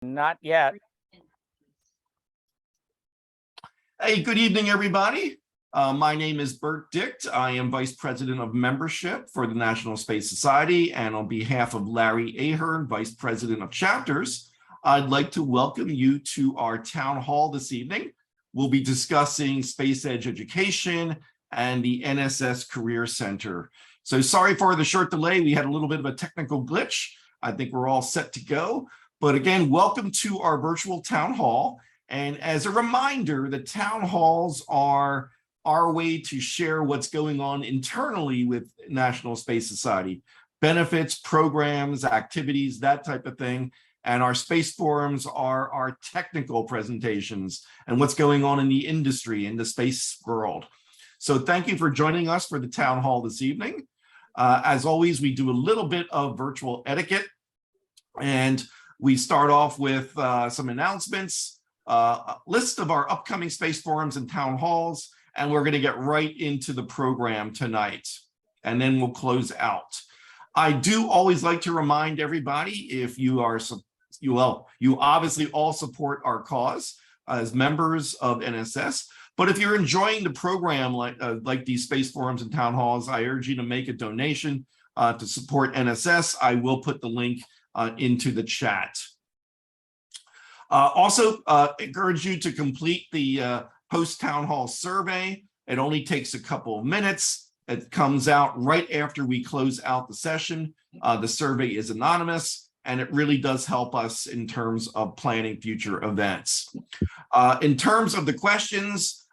Not yet. Hey, good evening, everybody. My name is Bert Dicht. I am Vice President of Membership for the National Space Society, and on behalf of Larry Ahern, Vice President of Chapters, I'd like to welcome you to our town hall this evening. We'll be discussing SpacEdge Education and the NSS Career Center. So sorry for the short delay. We had a little bit of a technical glitch. I think we're all set to go. But again, welcome to our virtual town hall. And as a reminder, the town halls are our way to share what's going on internally with National Space Society, benefits, programs, activities, that type of thing. And our space forums are our technical presentations and what's going on in the industry, in the space world. So thank you for joining us for the town hall this evening. As always, we do a little bit of virtual etiquette, and we start off with some announcements, a list of our upcoming space forums and town halls, and we're going to get right into the program tonight, and then we'll close out. I do always like to remind everybody, if you are, you obviously all support our cause as members of NSS, but if you're enjoying the program like these space forums and town halls, I urge you to make a donation to support NSS. I will put the link into the chat. Also, encourage you to complete the post-town hall survey. It only takes a couple of minutes. It comes out right after we close out the session. The survey is anonymous, and it really does help us in terms of planning future events. In terms of the questions,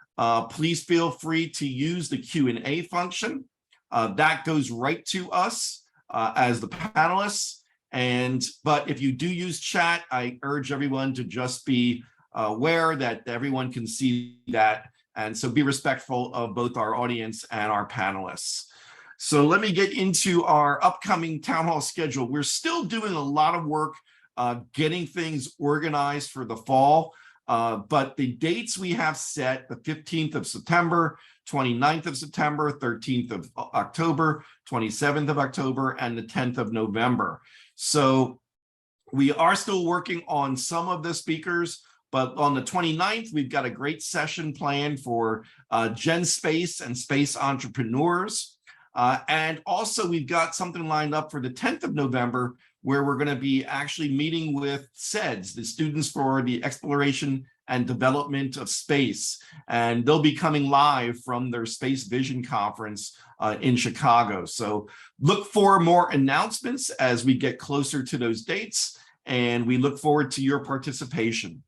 please feel free to use the Q&A function. That goes right to us as the panelists. But if you do use chat, I urge everyone to just be aware that everyone can see that. And so be respectful of both our audience and our panelists. So let me get into our upcoming town hall schedule. We're still doing a lot of work getting things organized for the fall. But the dates we have set, the 15th of September, 29th of September, 13th of October, 27th of October, and the 10th of November. So we are still working on some of the speakers, but on the 29th, we've got a great session planned for Gen Space and space entrepreneurs. And also we've got something lined up for the 10th of November, where we're going to be actually meeting with SEDS, the Students for the Exploration and Development of Space. And they'll be coming live from their Space Vision Conference in Chicago. So look for more announcements as we get closer to those dates, and we look forward to your participation.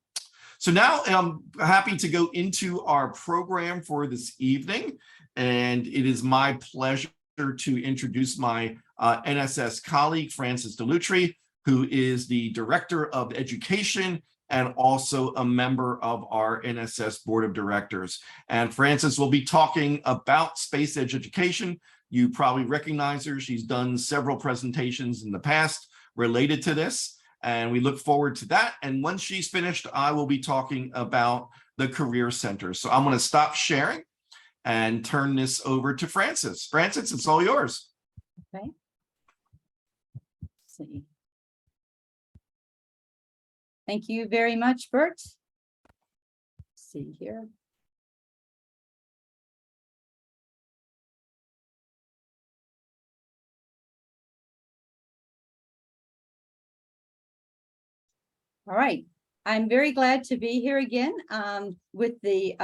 So now I'm happy to go into our program for this evening, and it is my pleasure to introduce my NSS colleague, Francis Dellutri, who is the Director of Education and also a member of our NSS Board of Directors. And Francis will be talking about SpacEdge Education. You probably recognize her. She's done several presentations in the past related to this, and we look forward to that. And once she's finished, I will be talking about the Career Center. So I'm going to stop sharing and turn this over to Francis. Francis, it's all yours. Okay. Let's see. Thank you very much, Bert. Let's see here. All right. I'm very glad to be here again with the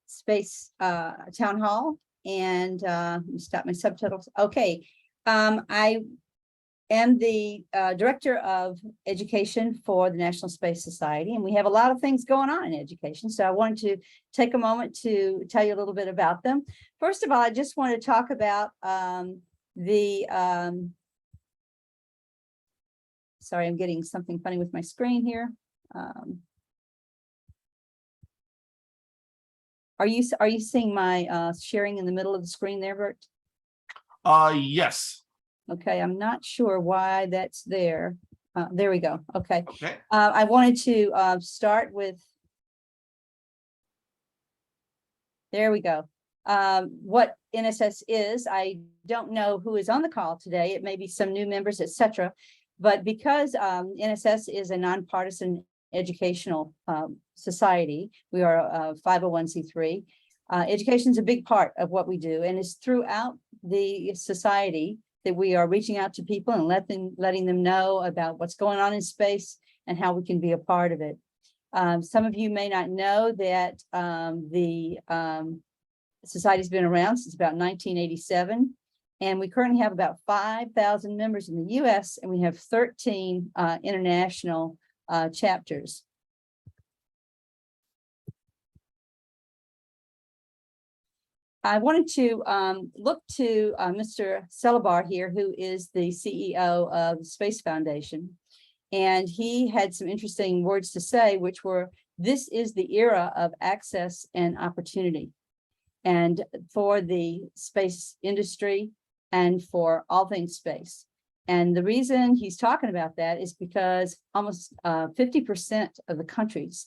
Space Town Hall. And let me stop my subtitles. Okay. I am the Director of Education for the National Space Society, and we have a lot of things going on in education. So I wanted to take a moment to tell you a little bit about them. First of all, I just want to talk about sorry, I'm getting something funny with my screen here. Are you seeing my sharing in the middle of the screen there, Bert? Yes. Okay, I'm not sure why that's there. There we go. Okay. Okay. I wanted to start with. There we go. What NSS is, I don't know who is on the call today. It may be some new members, etc. But because NSS is a nonpartisan educational society, we are a 501c3. Education is a big part of what we do, and it's throughout the society that we are reaching out to people and letting them know about what's going on in space and how we can be a part of it. Some of you may not know that the society's been around since about 1987, and we currently have about 5,000 members in the US, and we have 13 international chapters. I wanted to look to Mr. Celabar here, who is the CEO of the Space Foundation. And he had some interesting words to say, which were, this is the era of access and opportunity. And for the space industry and for all things space. And the reason he's talking about that is because almost 50% of the countries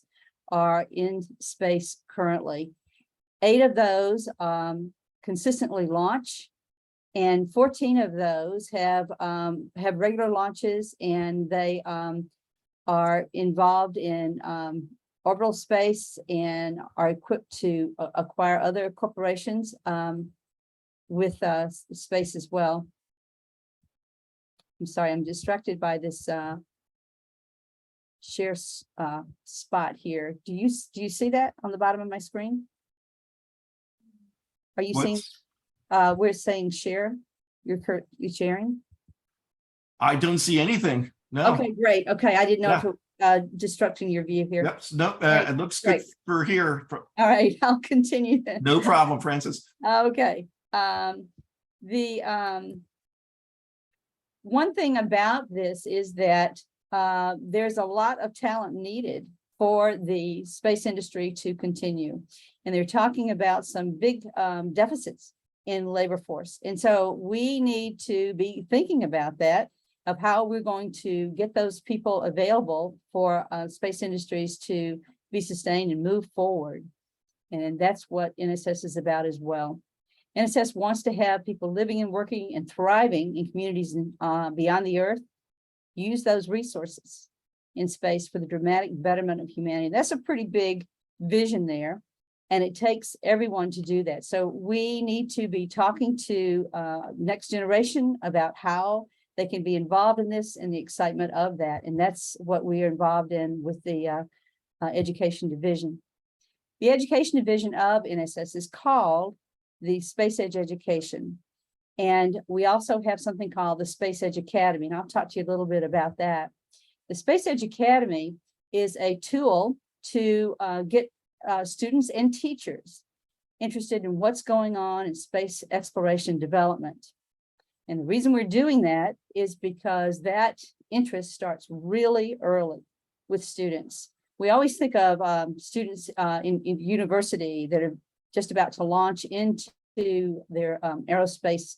are in space currently. 8 of those consistently launch, and 14 of those have regular launches, and they are involved in orbital space and are equipped to acquire other corporations with space as well. I'm sorry, I'm distracted by this share spot here. Do you see that on the bottom of my screen? Are you seeing? We're saying share. You're sharing. I don't see anything. No. Okay, great. Okay, I didn't know if it disrupting your view here. Yep. No, Great. it looks good for here. All right, I'll continue then. No problem, Francis. Okay. One thing about this is that there's a lot of talent needed for the space industry to continue. And they're talking about some big deficits in labor force. And so we need to be thinking about that, of how we're going to get those people available for space industries to be sustained and move forward. And that's what NSS is about as well. NSS wants to have people living and working and thriving in communities beyond the Earth, use those resources in space for the dramatic betterment of humanity. That's a pretty big vision there, and it takes everyone to do that. So we need to be talking to next generation about how they can be involved in this and the excitement of that. And that's what we are involved in with the education division. The education division of NSS is called the SpacEdge Education. And we also have something called the SpacEdge Academy. And I'll talk to you a little bit about that. The SpacEdge Academy is a tool to get students and teachers interested in what's going on in space exploration development. And the reason we're doing that is because that interest starts really early with students. We always think of students in university that are just about to launch into their aerospace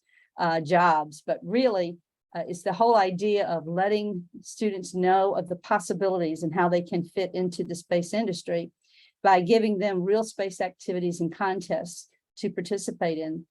jobs, but really it's the whole idea of letting students know of the possibilities and how they can fit into the space industry by giving them real space activities and contests to participate in.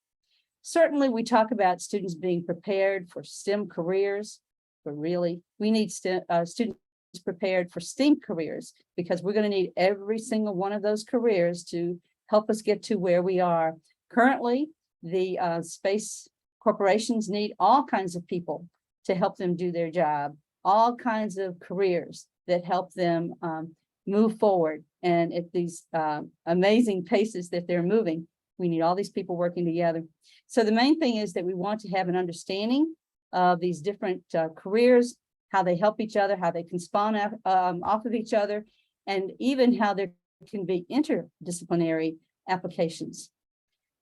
Certainly, we talk about students being prepared for STEM careers, but really we need students prepared for STEAM careers, because we're going to need every single one of those careers to help us get to where we are. Currently, the space corporations need all kinds of people to help them do their job, all kinds of careers that help them move forward. And at these amazing paces that they're moving, we need all these people working together. So the main thing is that we want to have an understanding of these different careers, how they help each other, how they can spawn off of each other, and even how there can be interdisciplinary applications.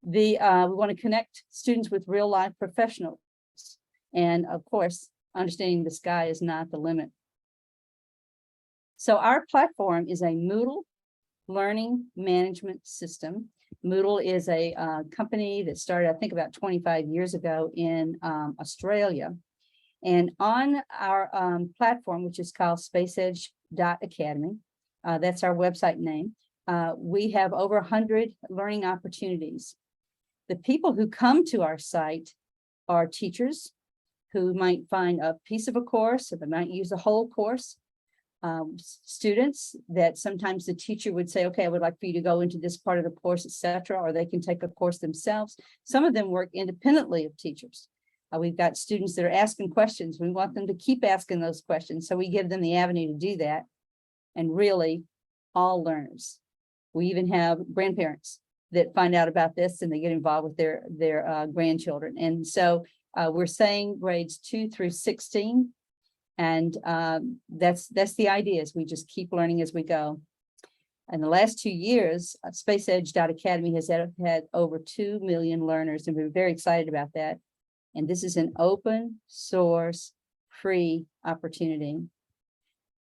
We want to connect students with real life professionals. And of course, understanding the sky is not the limit. So our platform is a Moodle learning management system. Moodle is a company that started, I think, about 25 years ago in Australia. And on our platform, which is called SpacEdge Academy, that's our website name, we have over 100 learning opportunities. The people who come to our site are teachers who might find a piece of a course, or they might use the whole course. Students that sometimes the teacher would say, okay, I would like for you to go into this part of the course, etc., or they can take a course themselves. Some of them work independently of teachers. We've got students that are asking questions. We want them to keep asking those questions, so we give them the avenue to do that. And really, all learners. We even have grandparents that find out about this and they get involved with their grandchildren. And so we're saying grades 2 through 16. And that's the idea, is we just keep learning as we go. In the last 2 years, SpacEdge Academy has had over 2 million learners, and we're very excited about that. And this is an open source, free opportunity.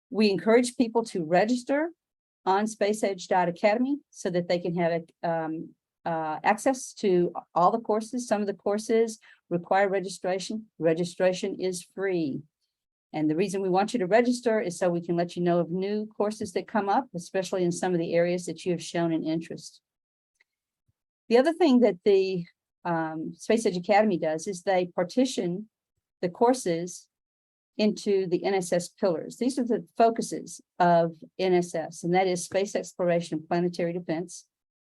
We encourage people to register on SpacEdge Academy so that they can have access to all the courses. Some of the courses require registration. Registration is free. And the reason we want you to register is so we can let you know of new courses that come up, especially in some of the areas that you have shown an interest. The other thing that the SpacEdge Academy does is they partition the courses into the NSS pillars. These are the focuses of NSS, and that is space exploration and planetary defense,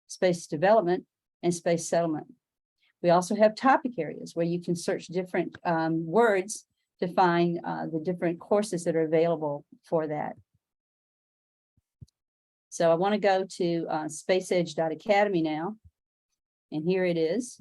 space development, and space settlement. We also have topic areas where you can search different words to find the different courses that are available for that. So I want to go to SpacEdge Academy now, and here it is.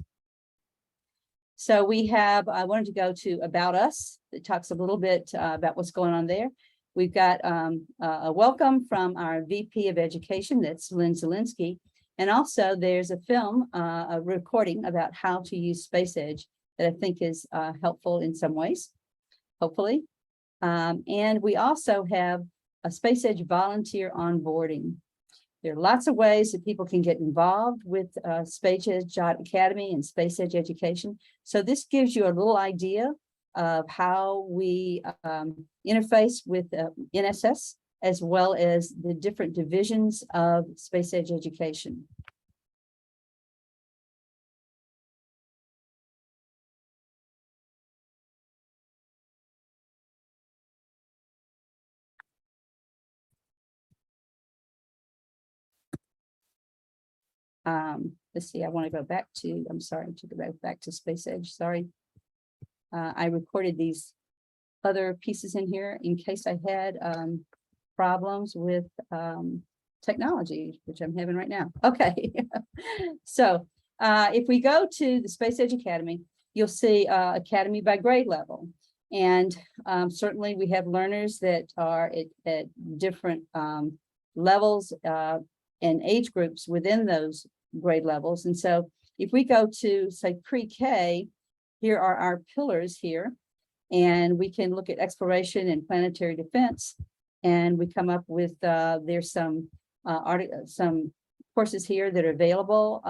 So we have, I wanted to go to About Us. It talks a little bit about what's going on there. We've got a welcome from our VP of Education, that's Lynn Zielinski. And also there's a film, a recording about how to use SpacEdge that I think is helpful in some ways, hopefully. And we also have a SpacEdge volunteer onboarding. There are lots of ways that people can get involved with SpacEdge Academy and SpacEdge Education. So this gives you a little idea of how we interface with NSS, as well as the different divisions of SpacEdge Education. Let's see, I want to go back to, I'm sorry, to go back to SpacEdge, sorry. I recorded these other pieces in here in case I had problems with technology, which I'm having right now. Okay, so if we go to the SpacEdge Academy, you'll see Academy by grade level. And certainly we have learners that are at different levels and age groups within those grade levels. And so if we go to, say, pre-K, here are our pillars here, and we can look at exploration and planetary defense. And we come up with, there's some courses here that are available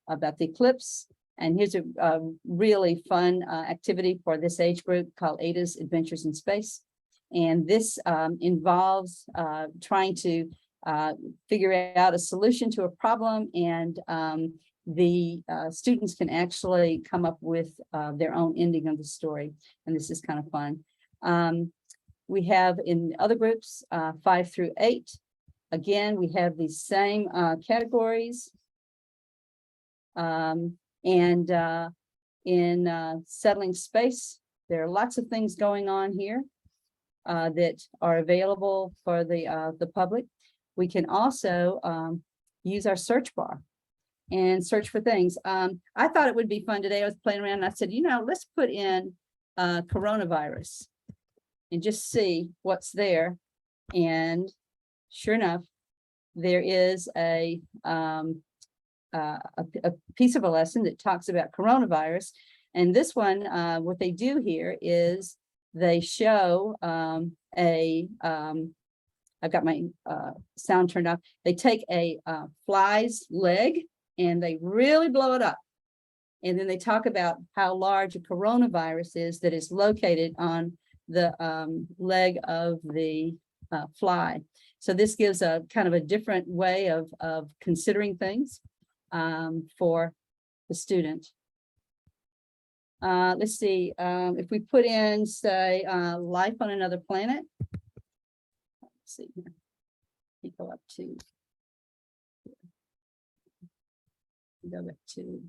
about the eclipse. And here's a really fun activity for this age group called Ada's Adventures in Space. And this involves trying to figure out a solution to a problem, and the students can actually come up with their own ending of the story. And this is kind of fun. We have in other groups 5 through 8. Again, we have these same categories. And in settling space, there are lots of things going on here that are available for the public. We can also use our search bar and search for things. I thought it would be fun today. I was playing around and I said, you know, let's put in coronavirus and just see what's there. And sure enough, there is a piece of a lesson that talks about coronavirus. And this one, what they do here is they show I've got my sound turned off. They take a fly's leg and they really blow it up. And then they talk about how large a coronavirus is that is located on the leg of the fly. So this gives a kind of a different way of considering things for the student. Let's see, if we put in, say, life on another planet. Let's see here. You go up to. Go back to.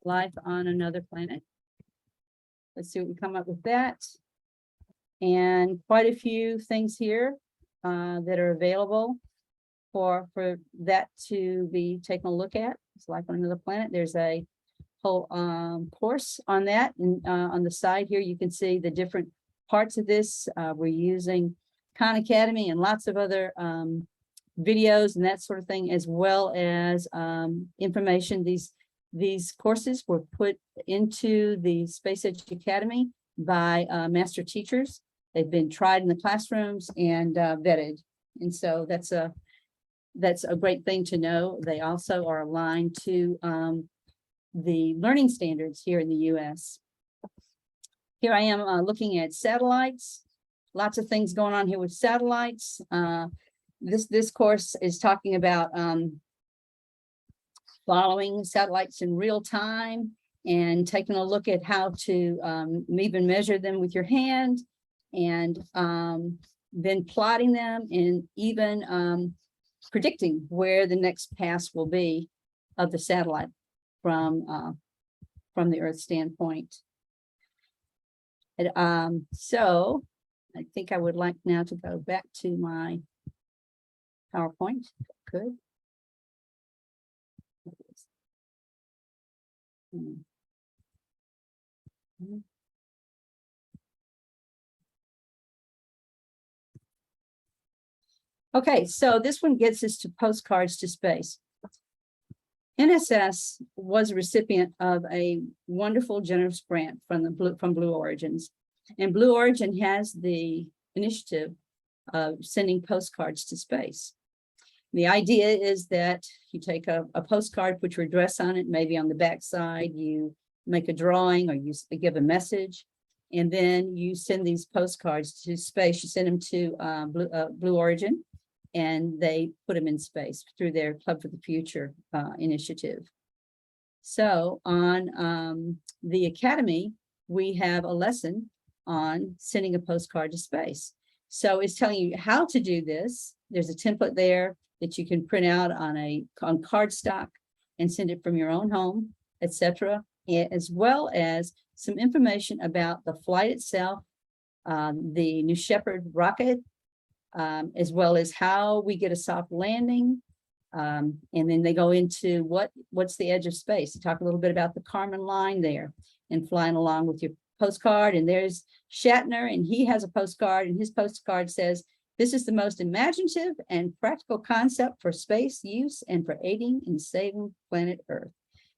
Life on another planet. Let's see what we come up with that. And quite a few things here that are available for that to be taken a look at. It's Life on Another Planet. There's a whole course on that. And on the side here, you can see the different parts of this. We're using Khan Academy and lots of other videos and that sort of thing, as well as information. These courses were put into the SpacEdge Academy by master teachers. They've been tried in the classrooms and vetted. And so that's a great thing to know. They also are aligned to the learning standards here in the US. Here I am looking at satellites. Lots of things going on here with satellites. This course is talking about following satellites in real time and taking a look at how to even measure them with your hand, and then plotting them and even predicting where the next pass will be of the satellite from the Earth standpoint. And, so I think I would like now to go back to my PowerPoint. Good. Okay, so this one gets us to Postcards to Space. NSS was a recipient of a wonderful generous grant from Blue Origins, and Blue Origin has the initiative of sending postcards to space. The idea is that you take a postcard, put your address on it, maybe on the back side, you make a drawing or you give a message, and then you send these postcards to space. You send them to Blue Origin, and they put them in space through their Club for the Future initiative. So on the Academy, we have a lesson on sending a postcard to space. So it's telling you how to do this. There's a template there that you can print out on cardstock and send it from your own home, etc., as well as some information about the flight itself, the New Shepard rocket, as well as how we get a soft landing. And then they go into what's the edge of space. They talk a little bit about the Kármán line there and flying along with your postcard. And there's Shatner, and he has a postcard, and his postcard says, "This is the most imaginative and practical concept for space use and for aiding in saving planet Earth."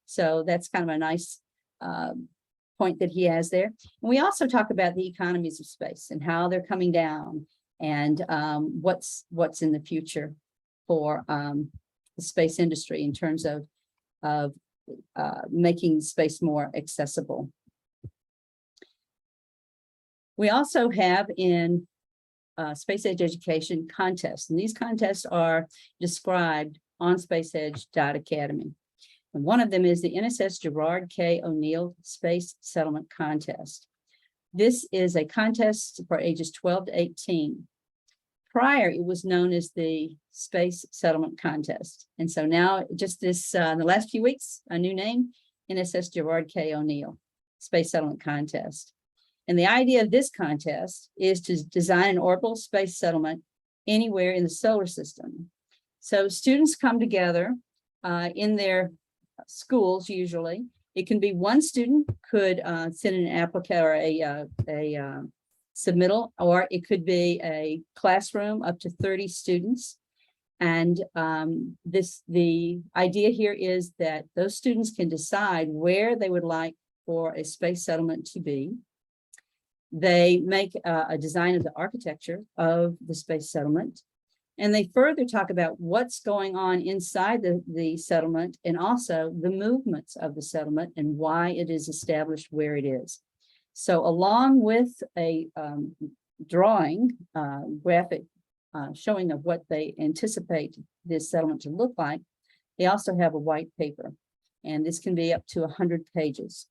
So that's kind of a nice point that he has there. And we also talk about the economies of space and how they're coming down, and what's in the future for the space industry in terms of making space more accessible. We also have in SpacEdge Education contests, and these contests are described on SpacEdge.Academy. And one of them is the NSS Gerard K. O'Neill Space Settlement Contest. This is a contest for ages 12 to 18. Prior, it was known as the Space Settlement Contest. And so now, just this, in the last few weeks, a new name, NSS Gerard K. O'Neill Space Settlement Contest. And the idea of this contest is to design an orbital space settlement anywhere in the solar system. So students come together in their schools, usually. It can be one student could send an application or a submittal, or it could be a classroom up to 30 students. And the idea here is that those students can decide where they would like for a space settlement to be. They make a design of the architecture of the space settlement, and they further talk about what's going on inside the settlement, and also the movements of the settlement and why it is established where it is. So along with a drawing, graphic showing of what they anticipate this settlement to look like, they also have a white paper, and this can be up to 100 pages.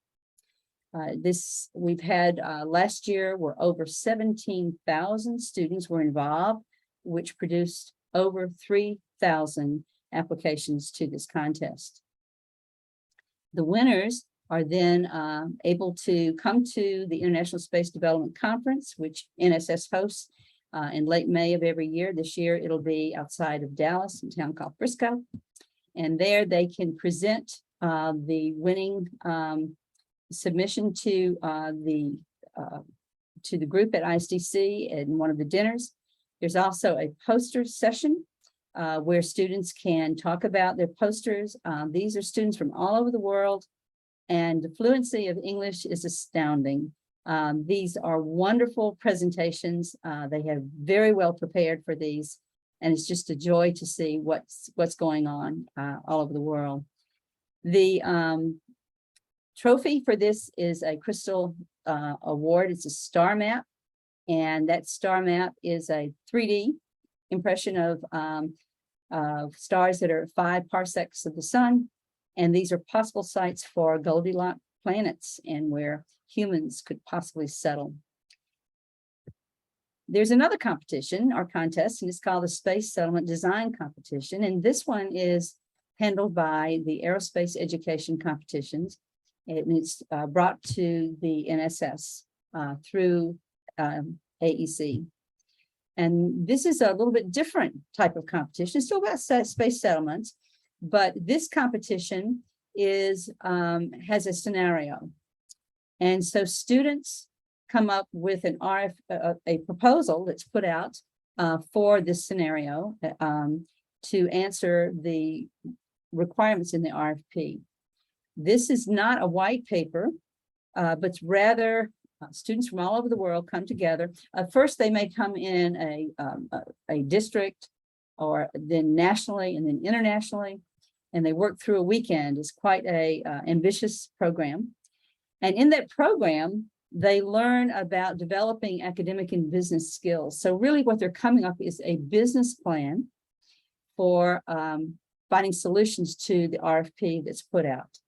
This we've had last year where over 17,000 students were involved, which produced over 3,000 applications to this contest. The winners are then able to come to the International Space Development Conference, which NSS hosts in late May of every year. This year, it'll be outside of Dallas, in a town called Frisco. And there they can present the winning submission to the group at ISDC in one of the dinners. There's also a poster session where students can talk about their posters. These are students from all over the world, and the fluency of English is astounding. These are wonderful presentations. They have very well prepared for these, and it's just a joy to see what's going on all over the world. The trophy for this is a crystal award. It's a star map, and that star map is a 3D impression of stars that are 5 parsecs of the sun, and these are possible sites for Goldilocks planets and where humans could possibly settle. There's another competition or contest, and it's called the Space Settlement Design Competition, and this one is handled by the Aerospace Education Competitions. And it's brought to the NSS through AEC. And this is a little bit different type of competition. It's still about space settlements, but this competition is has a scenario. And so students come up with a proposal that's put out for this scenario to answer the requirements in the RFP. This is not a white paper, but rather students from all over the world come together. First, they may come in a district, or then nationally and then internationally, and they work through a weekend. It's quite a ambitious program. And in that program, they learn about developing academic and business skills. So really what they're coming up is a business plan for finding solutions to the RFP that's put out.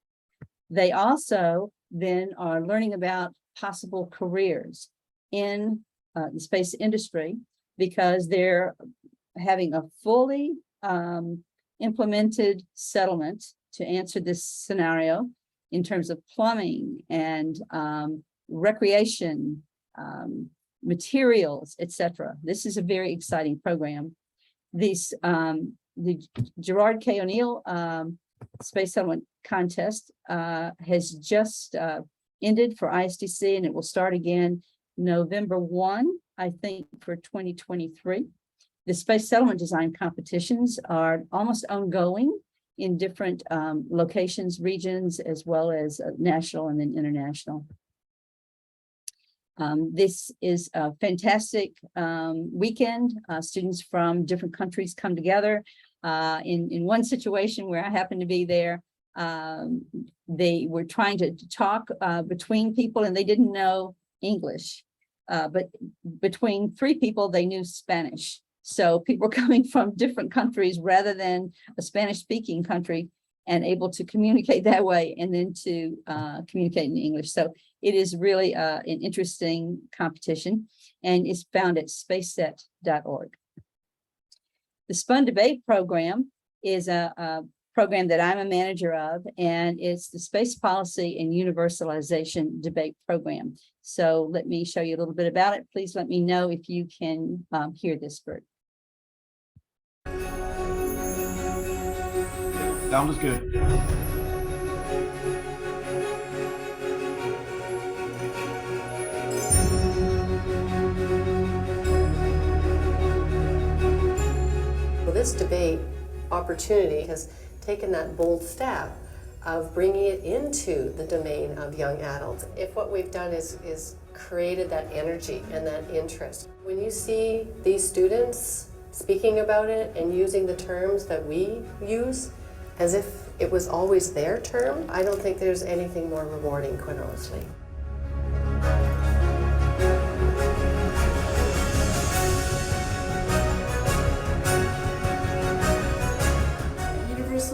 They also then are learning about possible careers in the space industry, because they're having a fully implemented settlement to answer this scenario in terms of plumbing and recreation, materials, etc. This is a very exciting program. These the Gerard K. O'Neill Space Settlement Contest has just ended for ISDC, and it will start again November 1, I think, for 2023. The Space Settlement Design competitions are almost ongoing in different locations, regions, as well as national and then international. This is a fantastic weekend. Students from different countries come together. In one situation where I happened to be there, they were trying to talk between people, and they didn't know English, but between 3 people, they knew Spanish. So people were coming from different countries rather than a Spanish-speaking country, and able to communicate that way, and then to communicate in English. So it is really an interesting competition, and it's found at spaceset.org. The Spun Debate program is a program that I'm a manager of, and it's the Space Policy and Universalization Debate Program. So let me show you a little bit about it. Please let me know if you can hear this, Bert. Sound is good. Well, this debate opportunity has taken that bold step of bringing it into the domain of young adults. If what we've done is created that energy and that interest. When you see these students speaking about it and using the terms that we use, as if it was always their term, I don't think there's anything more rewarding, quite honestly.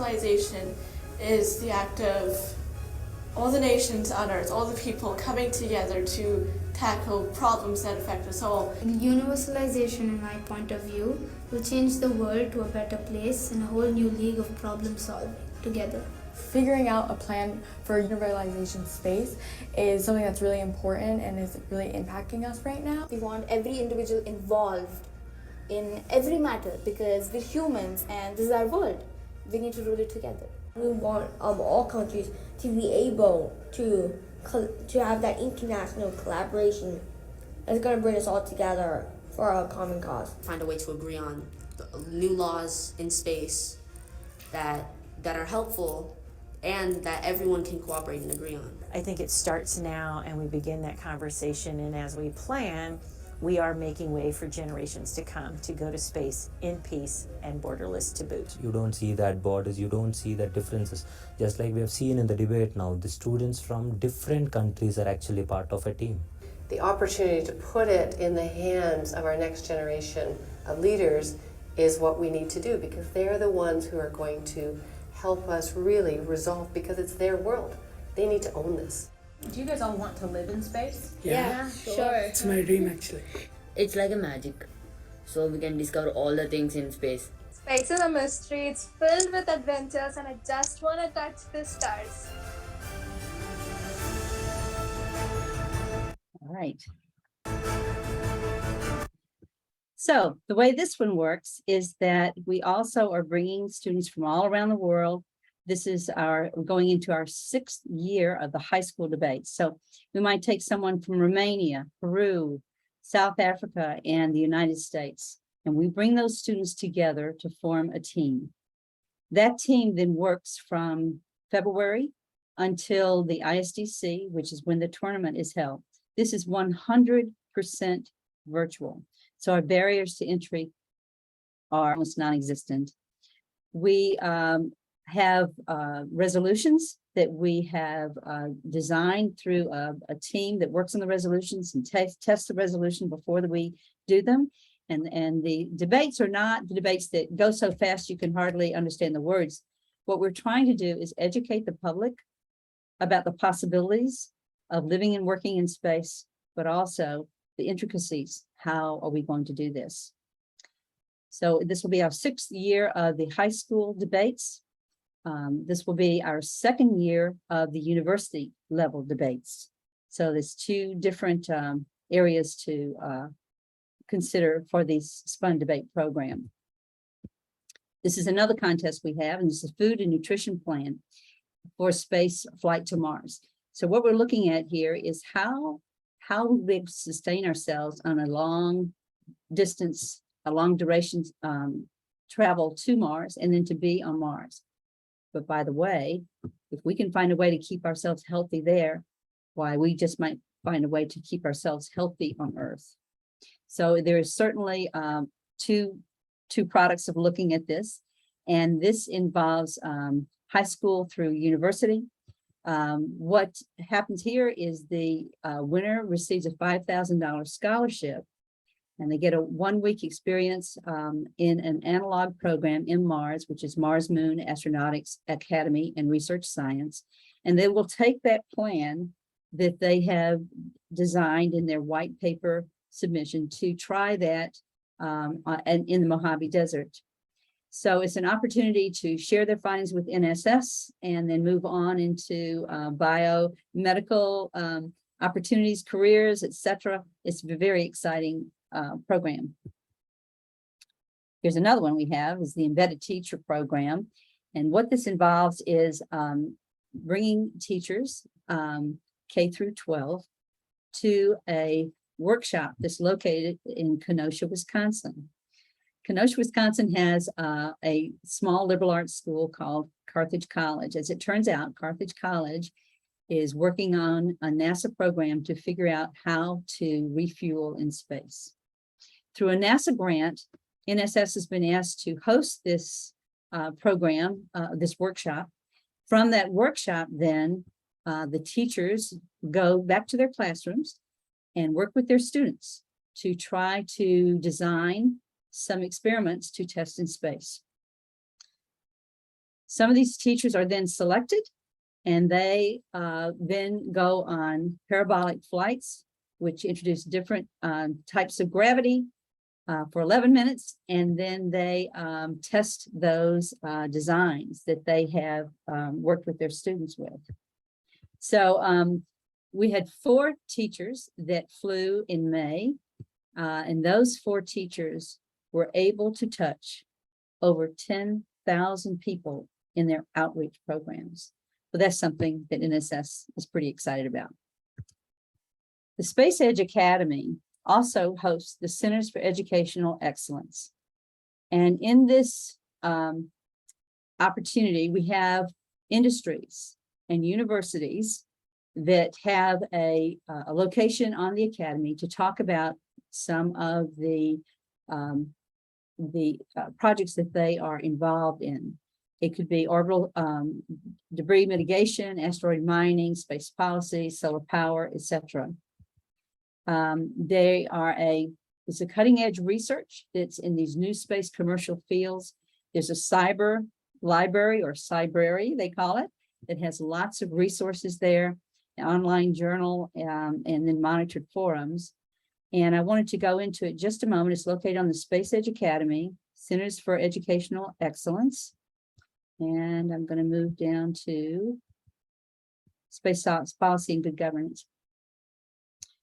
Universalization is the act of all the nations on Earth, all the people coming together to tackle problems that affect us all. Universalization, in my point of view, will change the world to a better place in a whole new league of problem solving together. Figuring out a plan for universalization space is something that's really important and is really impacting us right now. We want every individual involved in every matter because we're humans and this is our world. We need to rule it together. We want all countries to be able to have that international collaboration that's going to bring us all together for a common cause. Find a way to agree on new laws in space that are helpful and that everyone can cooperate and agree on. I think it starts now and we begin that conversation, and as we plan, we are making way for generations to come to go to space in peace and borderless to boot. You don't see that borders, you don't see that differences. Just like we have seen in the debate now, the students from different countries are actually part of a team. The opportunity to put it in the hands of our next generation of leaders is what we need to do, because they're the ones who are going to help us really resolve, because it's their world. They need to own this. Do you guys all want to live in space? Yeah, sure. It's my dream actually. It's like a magic. So we can discover all the things in space. Space is a mystery, it's filled with adventures, and I just want to touch the stars. All right. So the way this one works is that we also are bringing students from all around the world. This is we're going into our 6th year of the high school debates. So we might take someone from Romania, Peru, South Africa, and the United States, and we bring those students together to form a team. That team then works from February until the ISDC, which is when the tournament is held. This is 100% virtual. So our barriers to entry are almost non-existent. We have resolutions that we have designed through a team that works on the resolutions and tests the resolution before we do them. And the debates are not the debates that go so fast you can hardly understand the words. What we're trying to do is educate the public about the possibilities of living and working in space, but also the intricacies. How are we going to do this? So this will be our 6th year of the high school debates. This will be our 2nd year of the university level debates. So there's 2 different areas to consider for this SPUN debate program. This is another contest we have, and this is a food and nutrition plan for space flight to Mars. So what we're looking at here is how we sustain ourselves on a long distance, a long duration travel to Mars and then to be on Mars. But by the way, if we can find a way to keep ourselves healthy there, why, we just might find a way to keep ourselves healthy on Earth. So there is certainly two products of looking at this, and this involves high school through university. What happens here is the winner receives a $5,000 scholarship, and they get a 1-week experience in an analog program in Mars, which is Mars Moon Astronautics Academy and Research Science. And they will take that plan that they have designed in their white paper submission to try that in the Mojave Desert. So it's an opportunity to share their findings with NSS and then move on into biomedical opportunities, careers, etc. It's a very exciting program. Here's another one we have is the embedded teacher program. And what this involves is bringing teachers K through 12 to a workshop that's located in Kenosha, Wisconsin. Kenosha, Wisconsin has a small liberal arts school called Carthage College. As it turns out, Carthage College is working on a NASA program to figure out how to refuel in space. Through a NASA grant, NSS has been asked to host this program, this workshop. From that workshop, then, the teachers go back to their classrooms and work with their students to try to design some experiments to test in space. Some of these teachers are then selected, and they then go on parabolic flights, which introduce different types of gravity for 11 minutes, and then they test those designs that they have worked with their students with. So we had 4 teachers that flew in May, and those 4 teachers were able to touch over 10,000 people in their outreach programs. So that's something that NSS is pretty excited about. The SpacEdge Academy also hosts the Centers for Educational Excellence. And in this opportunity, we have industries and universities that have a location on the Academy to talk about some of the projects that they are involved in. It could be orbital debris mitigation, asteroid mining, space policy, solar power, etc. It's a cutting edge research that's in these new space commercial fields. There's a cyber library, or cybrary, they call it, that has lots of resources there, an online journal, and then monitored forums. And I wanted to go into it just a moment. It's located on the SpacEdge Academy, Centers for Educational Excellence. And I'm going to move down to Space Policy and Good Governance.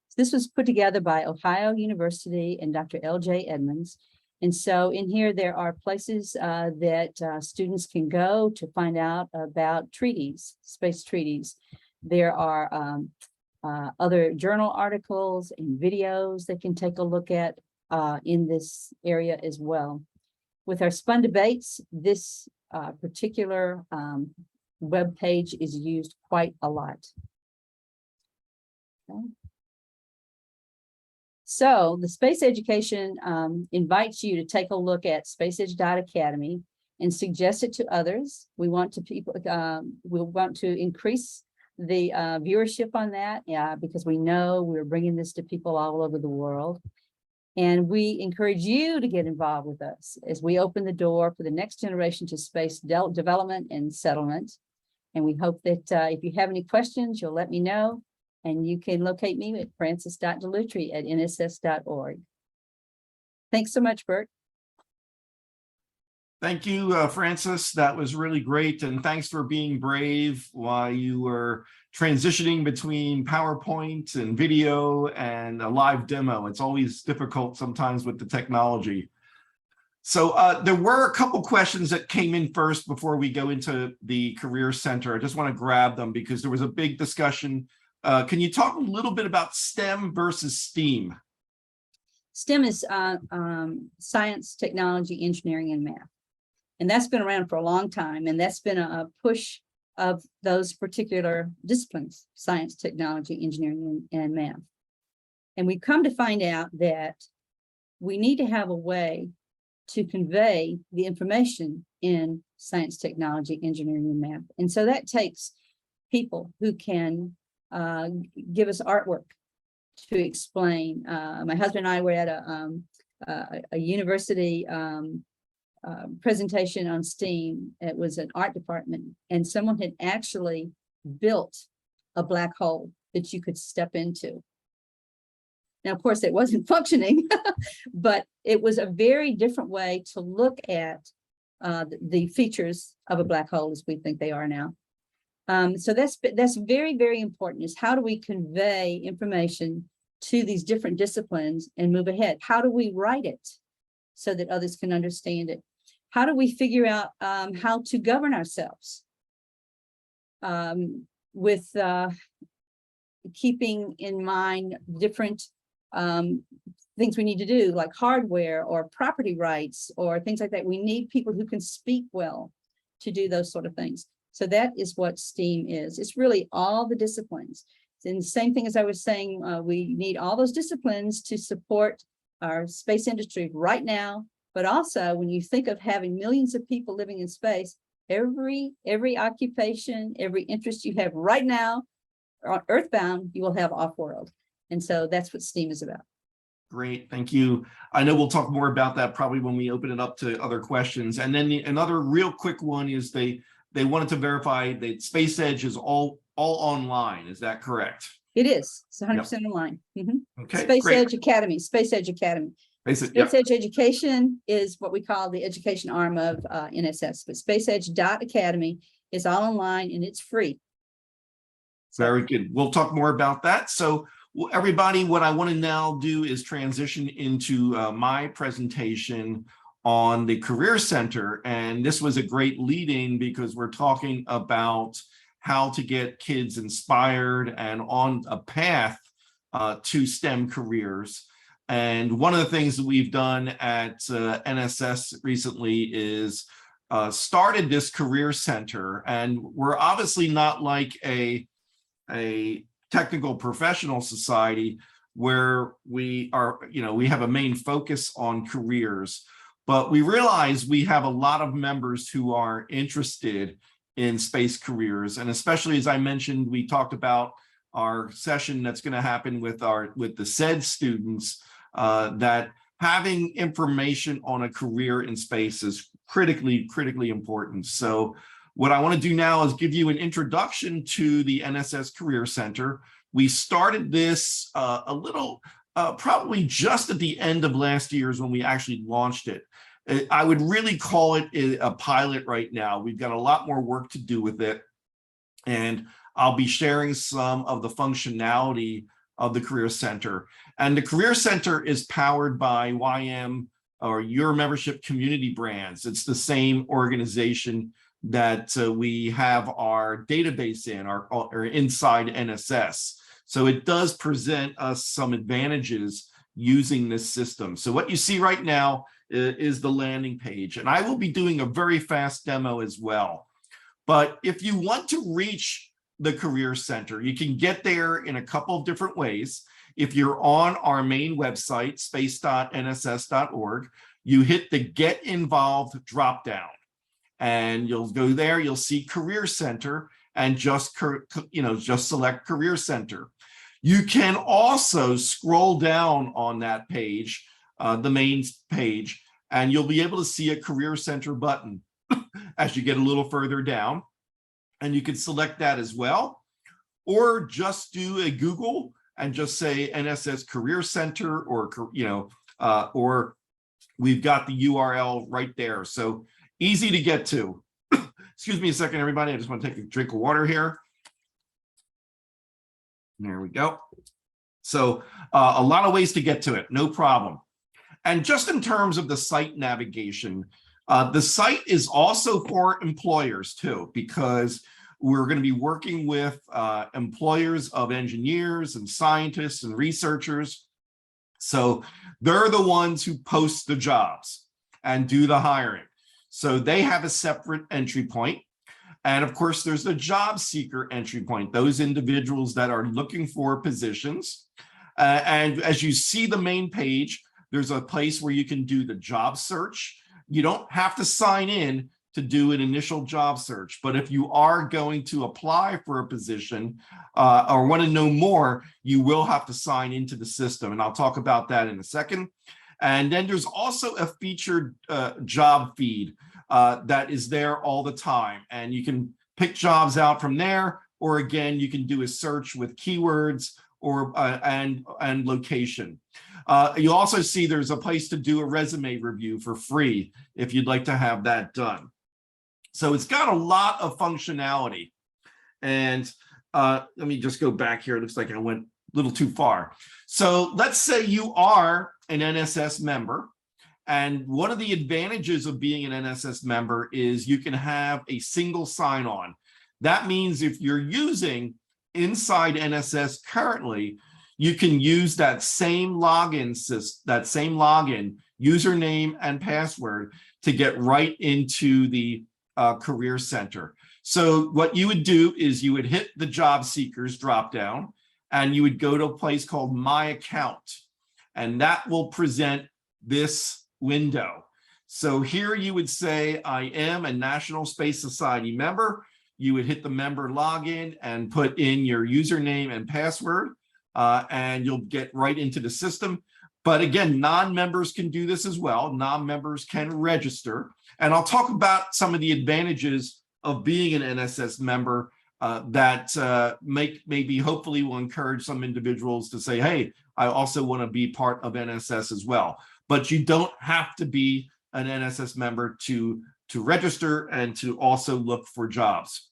So this was put together by Ohio University and Dr. L.J. Edmonds. And so in here, there are places that students can go to find out about treaties, space treaties. There are other journal articles and videos they can take a look at in this area as well. With our Spun Debates, this particular web page is used quite a lot. Okay. So the Space Education invites you to take a look at SpacEdge.Academy and suggest it to others. We want to increase the viewership on that, because we know we're bringing this to people all over the world. And we encourage you to get involved with us as we open the door for the next generation to space development and settlement. And we hope that if you have any questions, you'll let me know. And you can locate me at francis.deloutree@nss.org. Thanks so much, Bert. Thank you, Francis. That was really great. And thanks for being brave while you were transitioning between PowerPoint and video and a live demo. It's always difficult sometimes with the technology. So there were a couple questions that came in first before we go into the Career Center. I just want to grab them because there was a big discussion. Can you talk a little bit about STEM versus STEAM? STEM is science, technology, engineering, and math. And that's been around for a long time. And that's been a push of those particular disciplines, science, technology, engineering, and math. And we've come to find out that we need to have a way to convey the information in science, technology, engineering, and math. And so that takes people who can give us artwork to explain. My husband and I were at a university presentation on STEAM. It was an art department, and someone had actually built a black hole that you could step into. Now, of course, it wasn't functioning, but it was a very different way to look at the features of a black hole as we think they are now. So that's very, very important, is how do we convey information to these different disciplines and move ahead? How do we write it so that others can understand it? How do we figure out how to govern ourselves with keeping in mind different things we need to do, like hardware or property rights or things like that? We need people who can speak well to do those sort of things. So that is what STEAM is. It's really all the disciplines. And the same thing as I was saying, we need all those disciplines to support our space industry right now. But also, when you think of having millions of people living in space, every occupation, every interest you have right now on Earthbound, you will have off-world. And so that's what STEAM is about. Great, thank you. I know we'll talk more about that probably when we open it up to other questions. And then another real quick one is they wanted to verify that SpacEdge is all online. Is that correct? It is. It's 100% online. Okay, SpacEdge Academy, SpacEdge Academy. SpacEdge Education is what we call the education arm of NSS, but SpacEdge.Academy is all online and it's free. Very good. We'll talk more about that. So everybody, what I want to now do is transition into my presentation on the Career Center. And this was a great lead-in because we're talking about how to get kids inspired and on a path to STEM careers. And one of the things that we've done at NSS recently is started this Career Center. And we're obviously not like a technical professional society where we are, we have a main focus on careers, but we realize we have a lot of members who are interested in space careers. And especially, as I mentioned, we talked about our session that's going to happen with the SED students, that having information on a career in space is critically important. So what I want to do now is give you an introduction to the NSS Career Center. We started this a little, probably just at the end of last year is when we actually launched it. I would really call it a pilot right now. We've got a lot more work to do with it. And I'll be sharing some of the functionality of the Career Center. And the Career Center is powered by YM, or Your Membership Community Brands. It's the same organization that we have our database in, or inside NSS. So it does present us some advantages using this system. So what you see right now is the landing page, and I will be doing a very fast demo as well. But if you want to reach the Career Center, you can get there in a couple of different ways. If you're on our main website, space.nss.org, you hit the Get Involved dropdown. And you'll go there, you'll see Career Center, and just select Career Center. You can also scroll down on that page, the main page, and you'll be able to see a Career Center button as you get a little further down. And you can select that as well, or just do a Google and just say NSS Career Center, or we've got the URL right there. So easy to get to. Excuse me a second, everybody. I just want to take a drink of water here. There we go. So a lot of ways to get to it, no problem. And just in terms of the site navigation, the site is also for employers too, because we're going to be working with employers of engineers and scientists and researchers. So they're the ones who post the jobs and do the hiring. So they have a separate entry point. And of course, there's the job seeker entry point, those individuals that are looking for positions. And as you see the main page, there's a place where you can do the job search. You don't have to sign in to do an initial job search, but if you are going to apply for a position or want to know more, you will have to sign into the system. And I'll talk about that in a second. And then there's also a featured job feed that is there all the time. And you can pick jobs out from there, or again, you can do a search with keywords or and location. You also see there's a place to do a resume review for free if you'd like to have that done. So it's got a lot of functionality. And let me just go back here. It looks like I went a little too far. So let's say you are an NSS member. And one of the advantages of being an NSS member is you can have a single sign-on. That means if you're using inside NSS currently, you can use that same login username and password to get right into the Career Center. So what you would do is you would hit the job seekers drop down and you would go to a place called My Account, and that will present this window. So here you would say, I am a National Space Society member. You would hit the member login and put in your username and password, and you'll get right into the system. But again, non-members can do this as well. Non-members can register. And I'll talk about some of the advantages of being an NSS member that maybe hopefully will encourage some individuals to say, hey, I also want to be part of NSS as well. But you don't have to be an NSS member to register and to also look for jobs.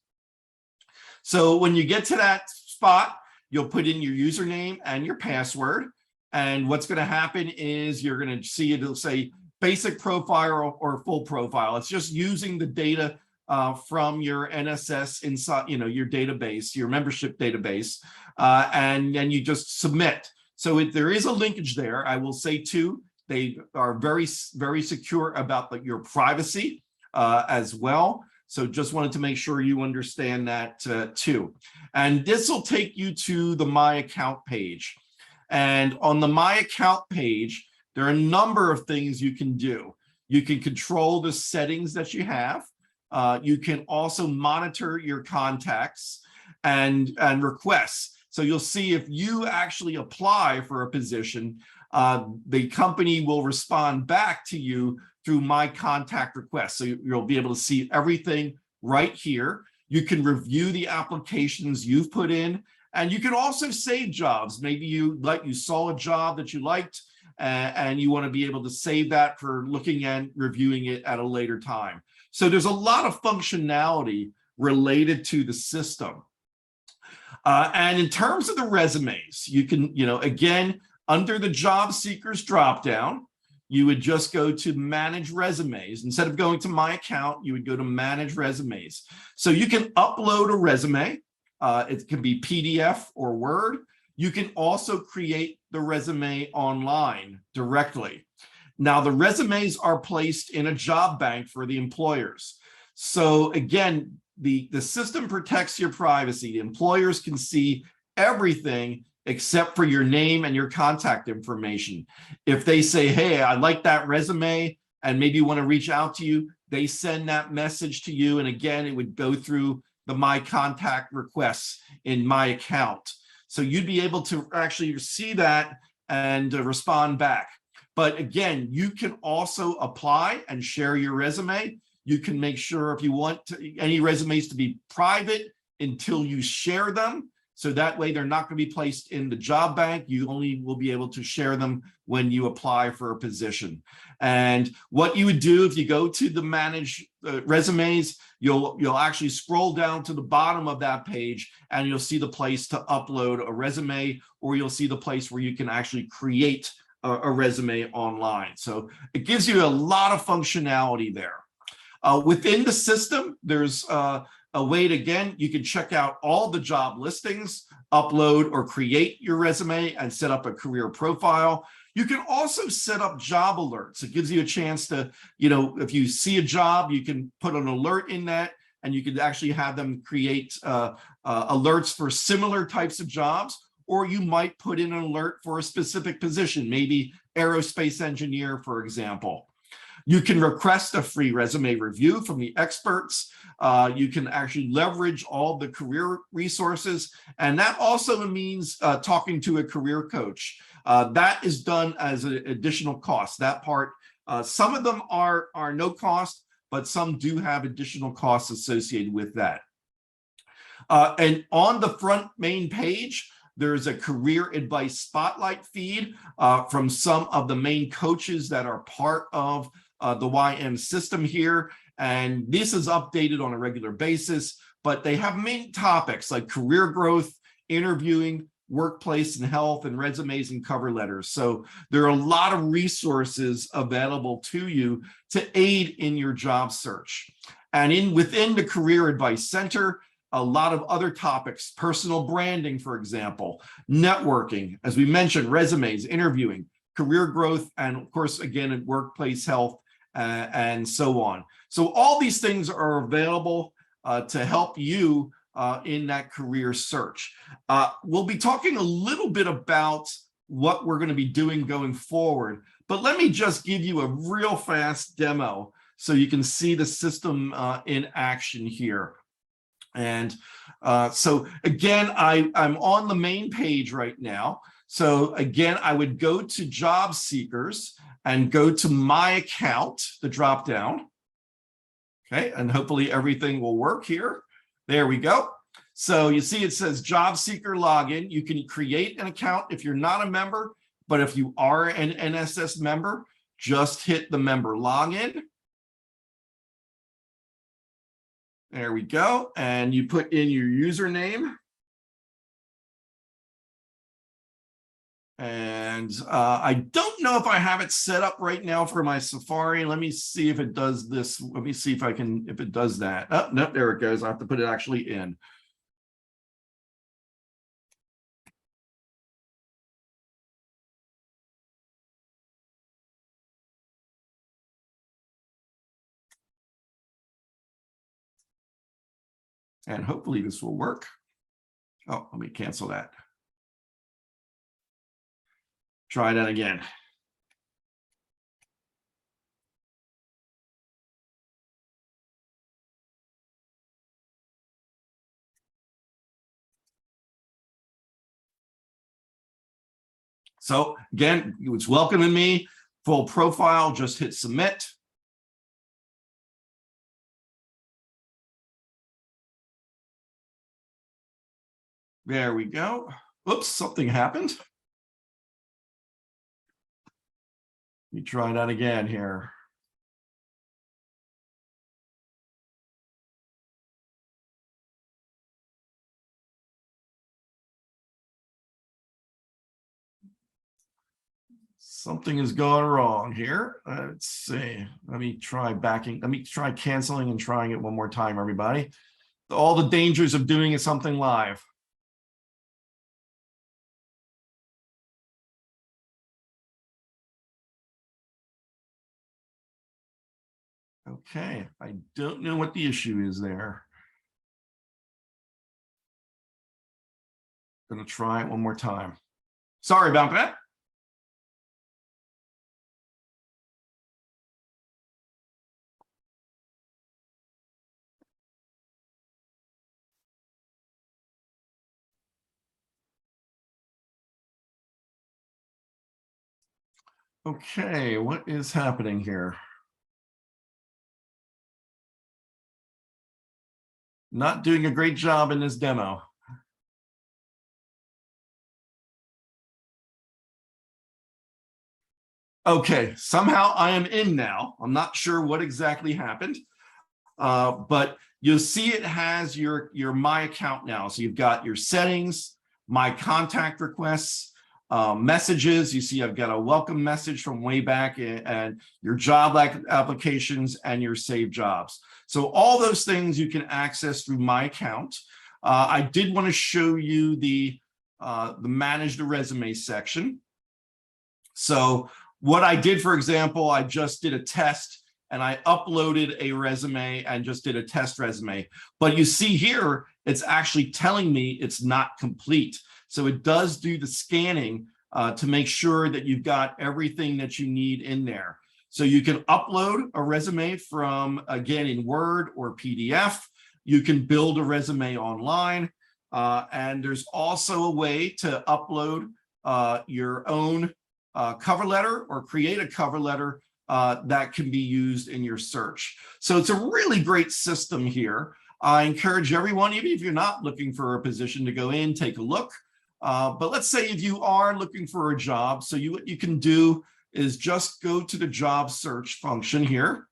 So when you get to that spot, you'll put in your username and your password. And what's going to happen is you're going to see it'll say basic profile or full profile. It's just using the data from your NSS inside, your database, your membership database, and then you just submit. So there is a linkage there. I will say too, they are very, very secure about your privacy as well. So just wanted to make sure you understand that too. And this will take you to the My Account page. And on the My Account page, there are a number of things you can do. You can control the settings that you have. You can also monitor your contacts and requests. So you'll see if you actually apply for a position, the company will respond back to you through My Contact Request. So you'll be able to see everything right here. You can review the applications you've put in, and you can also save jobs. Maybe you saw a job that you liked, and you want to be able to save that for looking and reviewing it at a later time. So there's a lot of functionality related to the system. And in terms of the resumes, you can, again, under the job seekers dropdown, you would just go to manage resumes. Instead of going to My Account, you would go to manage resumes. So you can upload a resume. It can be PDF or Word. You can also create the resume online directly. Now, the resumes are placed in a job bank for the employers. So again, the system protects your privacy. The employers can see everything except for your name and your contact information. If they say, hey, I like that resume and maybe want to reach out to you, they send that message to you. And again, it would go through the My Contact requests in My Account. So you'd be able to actually see that and respond back. But again, you can also apply and share your resume. You can make sure if you want any resumes to be private until you share them. So that way they're not going to be placed in the job bank. You only will be able to share them when you apply for a position. And what you would do if you go to the manage resumes, you'll actually scroll down to the bottom of that page and you'll see the place to upload a resume, or you'll see the place where you can actually create a resume online. So it gives you a lot of functionality there. Within the system, there's a way to, again, you can check out all the job listings, upload or create your resume and set up a career profile. You can also set up job alerts. It gives you a chance to, if you see a job, you can put an alert in that, and you can actually have them create alerts for similar types of jobs, or you might put in an alert for a specific position, maybe aerospace engineer, for example. You can request a free resume review from the experts. You can actually leverage all the career resources. And that also means talking to a career coach. That is done as an additional cost. That part, some of them are no cost, but some do have additional costs associated with that. And on the front main page, there's a career advice spotlight feed from some of the main coaches that are part of the YM system here. And this is updated on a regular basis, but they have main topics like career growth, interviewing, workplace and health, and resumes and cover letters. So there are a lot of resources available to you to aid in your job search. And within the Career Advice Center, a lot of other topics, personal branding, for example, networking, as we mentioned, resumes, interviewing, career growth, and of course, again, workplace health, and so on. So all these things are available to help you in that career search. We'll be talking a little bit about what we're going to be doing going forward, but let me just give you a real fast demo so you can see the system in action here. And so again, I'm on the main page right now. So again, I would go to job seekers and go to My Account, the drop down. Okay, and hopefully everything will work here. There we go. So you see it says job seeker login. You can create an account if you're not a member, but if you are an NSS member, just hit the member login. There we go. And you put in your username. And I don't know if I have it set up right now for my Safari. Let me see if it does this. Let me see if I can, if it does that. Oh, no, there it goes. I have to put it actually in. And hopefully this will work. Oh, let me cancel that. Try that again. So again, it's welcoming me, full profile, just hit submit. There we go. Oops, something happened. Let me try that again here. Something is going wrong here. Let's see. Let me try backing. Let me try canceling and trying it one more time, everybody. All the dangers of doing something live. Okay, I don't know what the issue is there. Gonna try it one more time. Sorry about that. Okay, what is happening here? Not doing a great job in this demo. Okay, somehow I am in now. I'm not sure what exactly happened, but you'll see it has your My Account now. So you've got your settings, my contact requests, messages. You see I've got a welcome message from way back and your job applications and your saved jobs. So all those things you can access through My Account. I did want to show you the Manage the Resume section. So what I did, for example, I just did a test and I uploaded a resume and just did a test resume. But you see here, it's actually telling me it's not complete. So it does do the scanning to make sure that you've got everything that you need in there. So you can upload a resume from, again, in Word or PDF. You can build a resume online. And there's also a way to upload your own cover letter or create a cover letter that can be used in your search. So it's a really great system here. I encourage everyone, even if you're not looking for a position, to go in, take a look. But let's say if you are looking for a job, so what you can do is just go to the job search function here.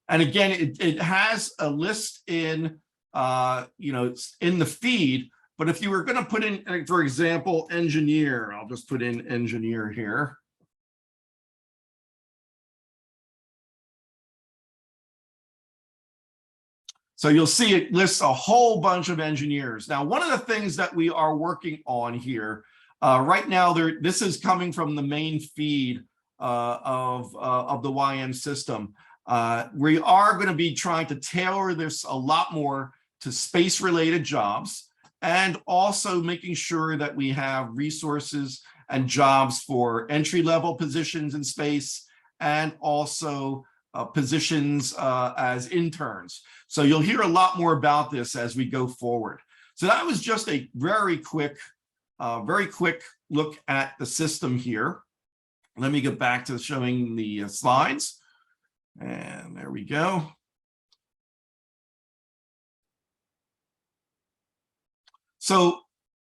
And again, it has a list in, it's in the feed. But if you were going to put in, for example, engineer, I'll just put in engineer here. So you'll see it lists a whole bunch of engineers. Now, one of the things that we are working on here right now, this is coming from the main feed of the YM system. We are going to be trying to tailor this a lot more to space-related jobs, and also making sure that we have resources and jobs for entry-level positions in space, and also positions as interns. So you'll hear a lot more about this as we go forward. So that was just a very quick look at the system here. Let me get back to showing the slides. And there we go. So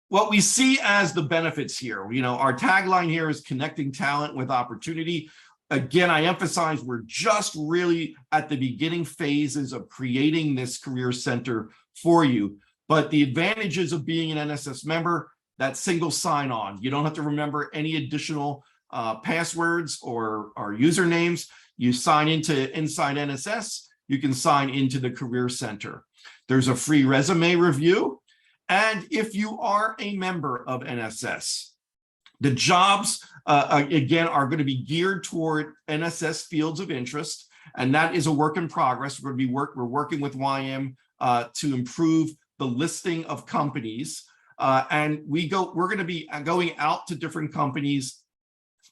what we see as the benefits here, our tagline here is connecting talent with opportunity. Again, I emphasize we're just really at the beginning phases of creating this career center for you. But the advantages of being an NSS member, that single sign-on, you don't have to remember any additional passwords or usernames. You sign into inside NSS, you can sign into the Career Center. There's a free resume review. And if you are a member of NSS, the jobs, again, are going to be geared toward NSS fields of interest. And that is a work in progress. We're working with YM to improve the listing of companies. And we're going to be going out to different companies.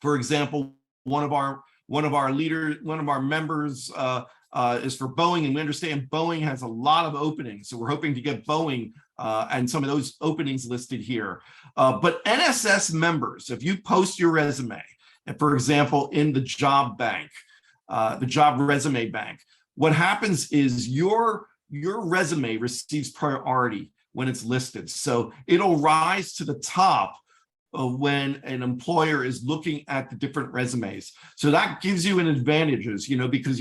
For example, one of our members is for Boeing, and we understand Boeing has a lot of openings. So we're hoping to get Boeing and some of those openings listed here. But NSS members, if you post your resume, and for example, in the job bank, the job resume bank, what happens is your resume receives priority when it's listed. So it'll rise to the top when an employer is looking at the different resumes. So that gives you an advantage, because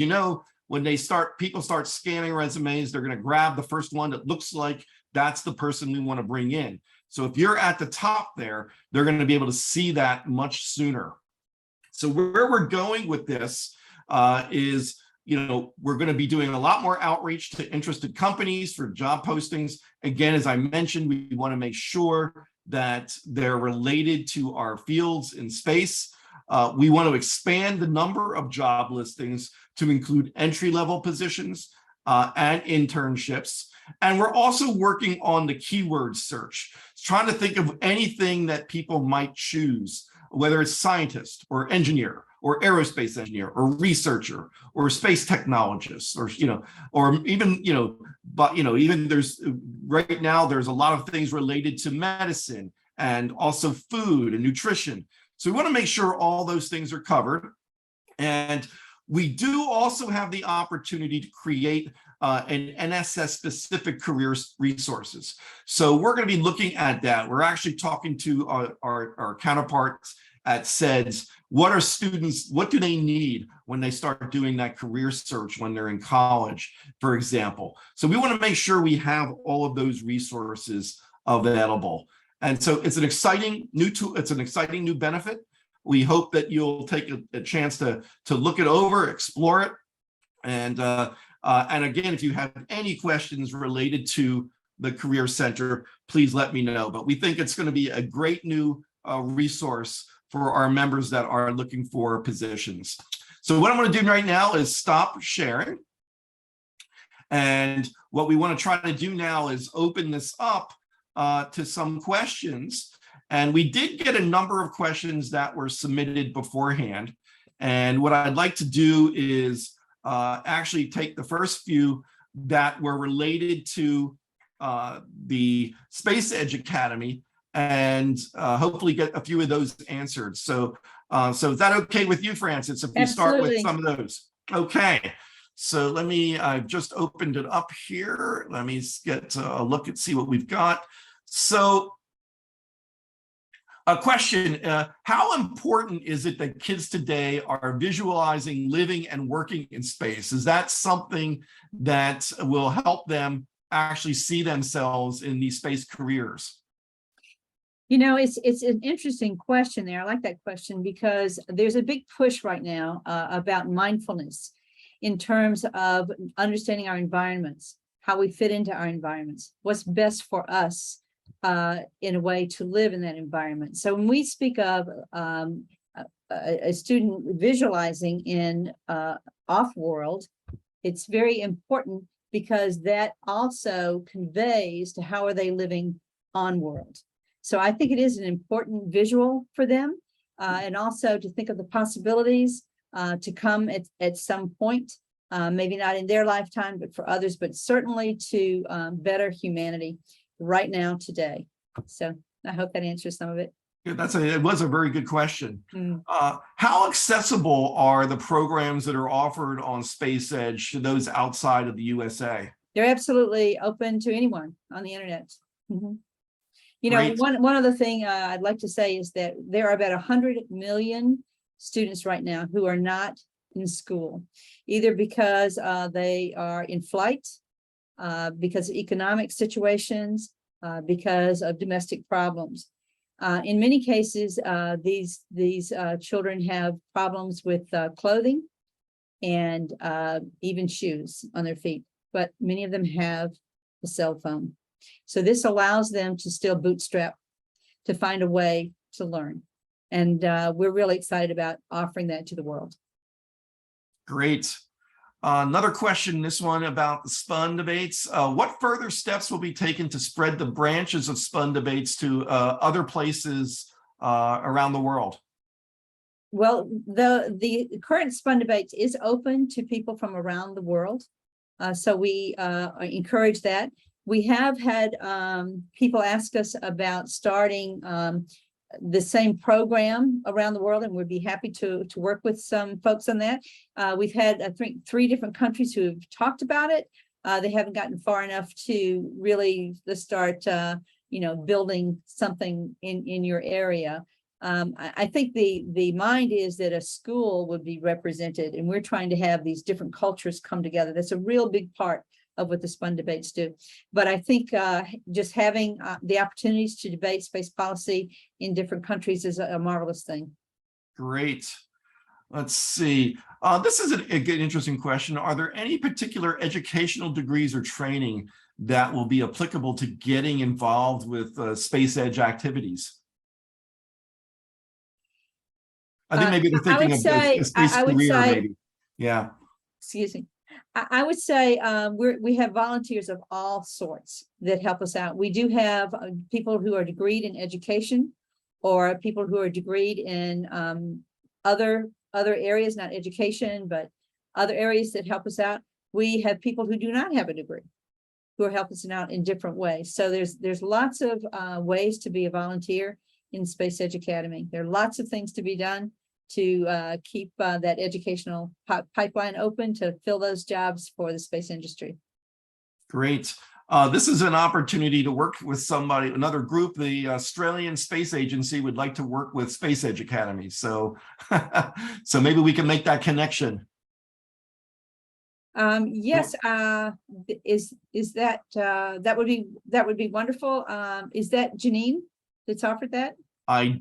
when people start scanning resumes, they're going to grab the first one that looks like that's the person we want to bring in. So if you're at the top there, they're going to be able to see that much sooner. So where we're going with this is, we're going to be doing a lot more outreach to interested companies for job postings. Again, as I mentioned, we want to make sure that they're related to our fields in space. We want to expand the number of job listings to include entry-level positions and internships. And we're also working on the keyword search, trying to think of anything that people might choose, whether it's scientist or engineer or aerospace engineer or researcher or space technologist, or even there's right now there's a lot of things related to medicine and also food and nutrition. So we want to make sure all those things are covered. And we do also have the opportunity to create an NSS specific career resources. So we're going to be looking at that. We're actually talking to our counterparts at SEDS. What do they need when they start doing that career search when they're in college, for example? So we want to make sure we have all of those resources available. And so it's an exciting new tool. It's an exciting new benefit. We hope that you'll take a chance to look it over, explore it. And again, if you have any questions related to the Career Center, please let me know. But we think it's going to be a great new resource for our members that are looking for positions. So what I'm going to do right now is stop sharing. And what we want to try to do now is open this up to some questions. And we did get a number of questions that were submitted beforehand. And what I'd like to do is actually take the first few that were related to the SpacEdge Academy and hopefully get a few of those answered. So is that okay with you, Francis, if we start with some of those? Okay. So let me, I've just opened it up here. Let me get a look and see what we've got. So a question, how important is it that kids today are visualizing living and working in space? Is that something that will help them actually see themselves in these space careers? It's an interesting question there. I like that question because there's a big push right now about mindfulness in terms of understanding our environments, how we fit into our environments, what's best for us in a way to live in that environment. So when we speak of a student visualizing in off-world, it's very important because that also conveys to how are they living on-world. So I think it is an important visual for them and also to think of the possibilities to come at some point, maybe not in their lifetime, but for others, but certainly to better humanity right now, today. So I hope that answers some of it. Yeah, it was a very good question. Mm. How accessible are the programs that are offered on SpacEdge to those outside of the USA? They're absolutely open to anyone on the internet. Mhm. You know, Great. one other thing I'd like to say is that there are about 100 million students right now who are not in school, either because they are in flight, because of economic situations, because of domestic problems. In many cases, these children have problems with clothing and even shoes on their feet, but many of them have a cell phone. So this allows them to still bootstrap, to find a way to learn. And we're really excited about offering that to the world. Great. Another question, this one about the SPUN debates. What further steps will be taken to spread the branches of SPUN debates to other places around the world? Well, the current SPUN debates is open to people from around the world. So we encourage that. We have had people ask us about starting the same program around the world, and we'd be happy to work with some folks on that. We've had, I think, 3 different countries who have talked about it. They haven't gotten far enough to really start, building something in your area. I think the mind is that a school would be represented, and we're trying to have these different cultures come together. That's a real big part of what the SPUN debates do. But I think just having the opportunities to debate space policy in different countries is a marvelous thing. Great. Let's see. This is a good, interesting question. Are there any particular educational degrees or training that will be applicable to getting involved with SpacEdge activities? I think maybe they're thinking of a space career, maybe. Yeah. Excuse me. I would say we have volunteers of all sorts that help us out. We do have people who are degreed in education, or people who are degreed in other areas, not education, but other areas that help us out. We have people who do not have a degree who are helping us out in different ways. So there's lots of ways to be a volunteer in SpacEdge Academy. There are lots of things to be done to keep that educational pipeline open to fill those jobs for the space industry. Great. This is an opportunity to work with somebody, another group. The Australian Space Agency would like to work with SpacEdge Academy. So, so maybe we can make that connection. Yes, is that that would be wonderful. Is that Janine that's offered that? I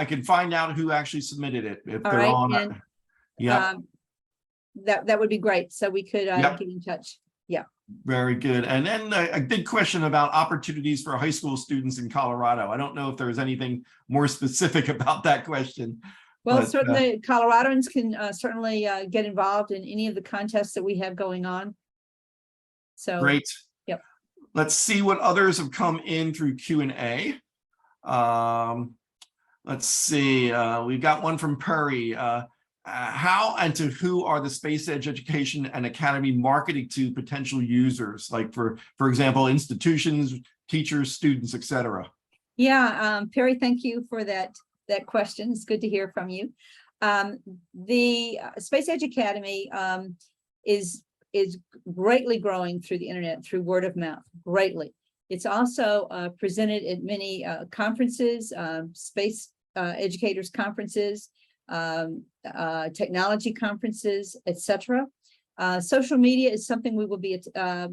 can find out who actually submitted it if All they're right, on. and, Yeah. That would be great. So we could Yep. get in touch. Yeah. Very good. And then a big question about opportunities for high school students in Colorado. I don't know if there's anything more specific about that question. Well, but, certainly Coloradans can certainly get involved in any of the contests that we have going on. So great. Yep. Let's see what others have come in through Q&A. Let's see. We've got one from Perry. How and to who are the SpacEdge Education and Academy marketing to potential users, like for example, institutions, teachers, students, etc.? Yeah, Perry, thank you for that question. It's good to hear from you. The SpacEdge Academy is greatly growing through the internet, through word of mouth, greatly. It's also presented at many conferences, space educators conferences, technology conferences, etc. Social media is something we will be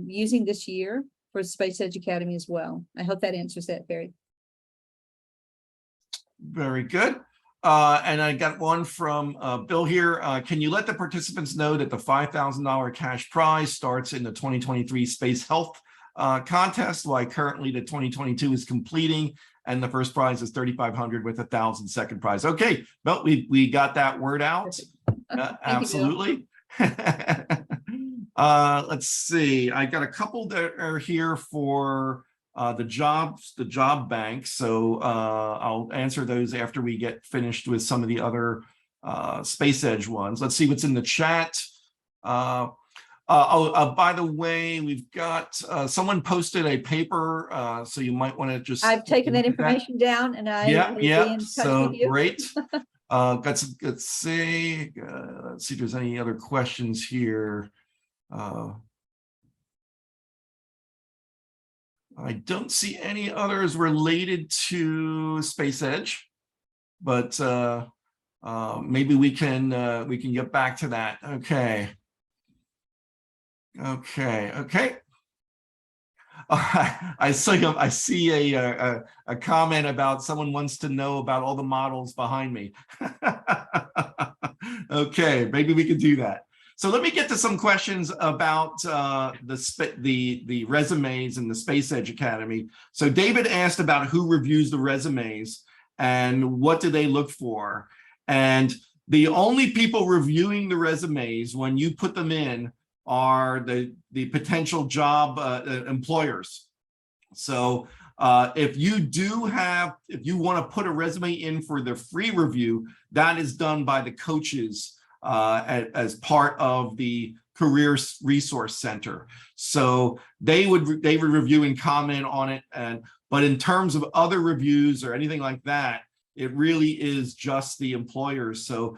using this year for SpacEdge Academy as well. I hope that answers that, Barry. Very good. And I got one from Bill here. Can you let the participants know that the $5,000 cash prize starts in the 2023 Space Health contest, while currently the 2022 is completing, and the first prize is $3,500 with $1,000 second prize. Okay, well, we got that word out. Absolutely. Let's see. I got a couple that are here for the job bank. So I'll answer those after we get finished with some of the other SpacEdge ones. Let's see what's in the chat. By the way, we've got someone posted a paper, so you might want to just. I've taken that look at information down and I Yeah, will be yeah. in touch So with you. great. Let's see if there's any other questions here. I don't see any others related to SpacEdge, but maybe we can get back to that. Okay. I see a comment about someone wants to know about all the models behind me. Okay, maybe we can do that. So let me get to some questions about the resumes in the SpacEdge Academy. So David asked about who reviews the resumes and what do they look for. And the only people reviewing the resumes when you put them in are the potential job employers. So if you want to put a resume in for the free review, that is done by the coaches as part of the Career Resource Center. So they would review and comment on it. But in terms of other reviews or anything like that, it really is just the employers. So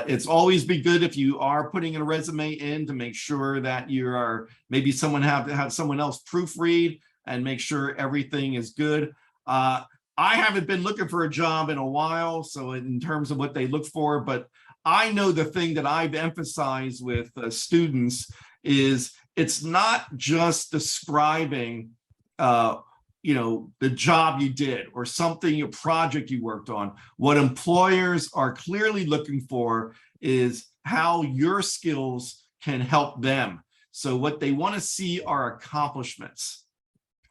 it's always be good if you are putting a resume in to make sure that you are maybe have someone else proofread and make sure everything is good. I haven't been looking for a job in a while, so in terms of what they look for, but I know the thing that I've emphasized with students is it's not just describing the job you did or something, a project you worked on. What employers are clearly looking for is how your skills can help them. So what they want to see are accomplishments.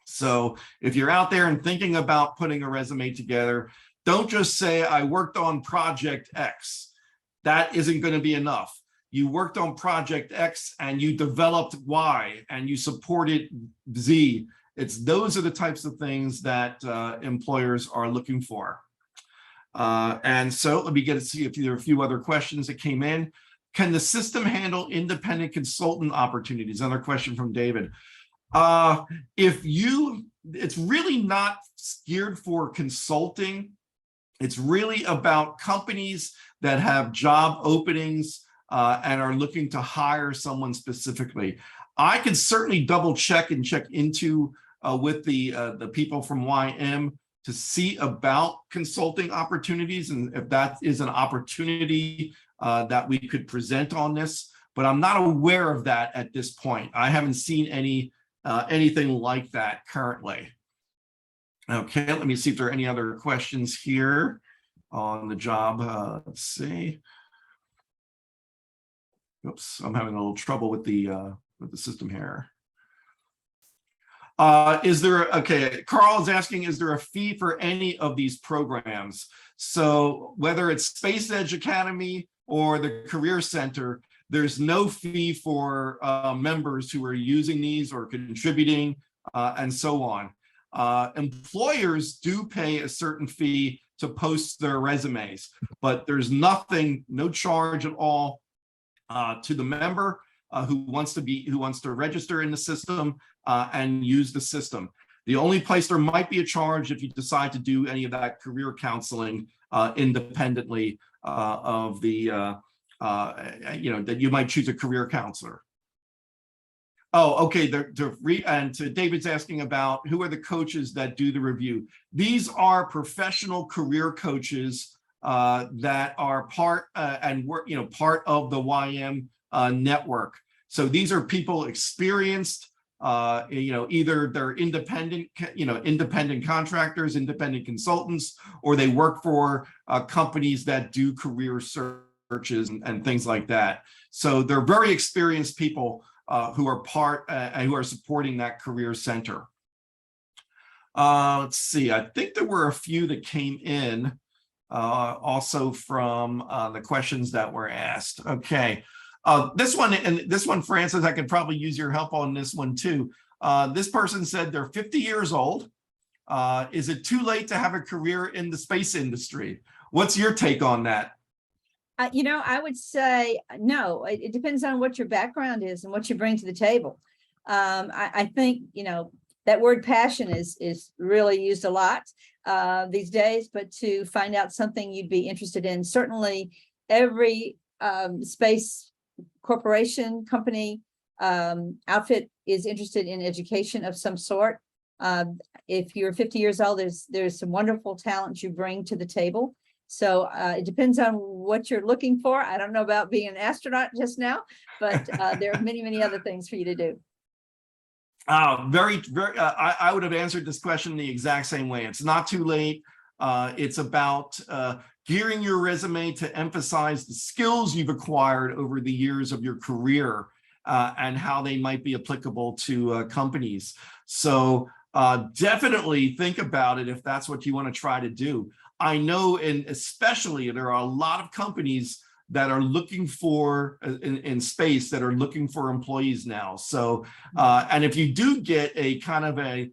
So if you're out there and thinking about putting a resume together, don't just say, I worked on project X. That isn't going to be enough. You worked on project X and you developed Y and you supported Z. Those are the types of things that employers are looking for. And so let me see if there are a few other questions that came in. Can the system handle independent consultant opportunities? Another question from David. It's really not geared for consulting. It's really about companies that have job openings and are looking to hire someone specifically. I can certainly double check into with the people from YM to see about consulting opportunities and if that is an opportunity that we could present on this, but I'm not aware of that at this point. I haven't seen anything like that currently. Okay, let me see if there are any other questions here on the job. Let's see. Oops, I'm having a little trouble with the system here. Carl is asking, is there a fee for any of these programs? So whether it's SpacEdge Academy or the Career Center, there's no fee for members who are using these or contributing and so on. Employers do pay a certain fee to post their resumes, but there's no charge at all to the member who wants to register in the system and use the system. The only place there might be a charge if you decide to do any of that career counseling independently of the that you might choose a career counselor. Oh, okay. And David's asking about who are the coaches that do the review. These are professional career coaches that are part part of the YM network. So these are people experienced, either they're independent contractors, independent consultants, or they work for companies that do career searches and things like that. So they're very experienced people who are who are supporting that career center. Let's see, I think there were a few that came in also from the questions that were asked. Okay, this one, Francis, I could probably use your help on this one too. This person said they're 50 years old. Is it too late to have a career in the space industry? What's your take on that? I would say no. It depends on what your background is and what you bring to the table. I think, that word passion is really used a lot these days, but to find out something you'd be interested in, certainly every space corporation, company, outfit is interested in education of some sort. If you're 50 years old, there's some wonderful talent you bring to the table. So it depends on what you're looking for. I don't know about being an astronaut just now, but there are many, many other things for you to do. Very. I would have answered this question the exact same way. It's not too late. It's about gearing your resume to emphasize the skills you've acquired over the years of your career and how they might be applicable to companies. So definitely think about it if that's what you want to try to do. I know, and especially there are a lot of companies that are looking for in space that are looking for employees now. So, and if you do get a kind of a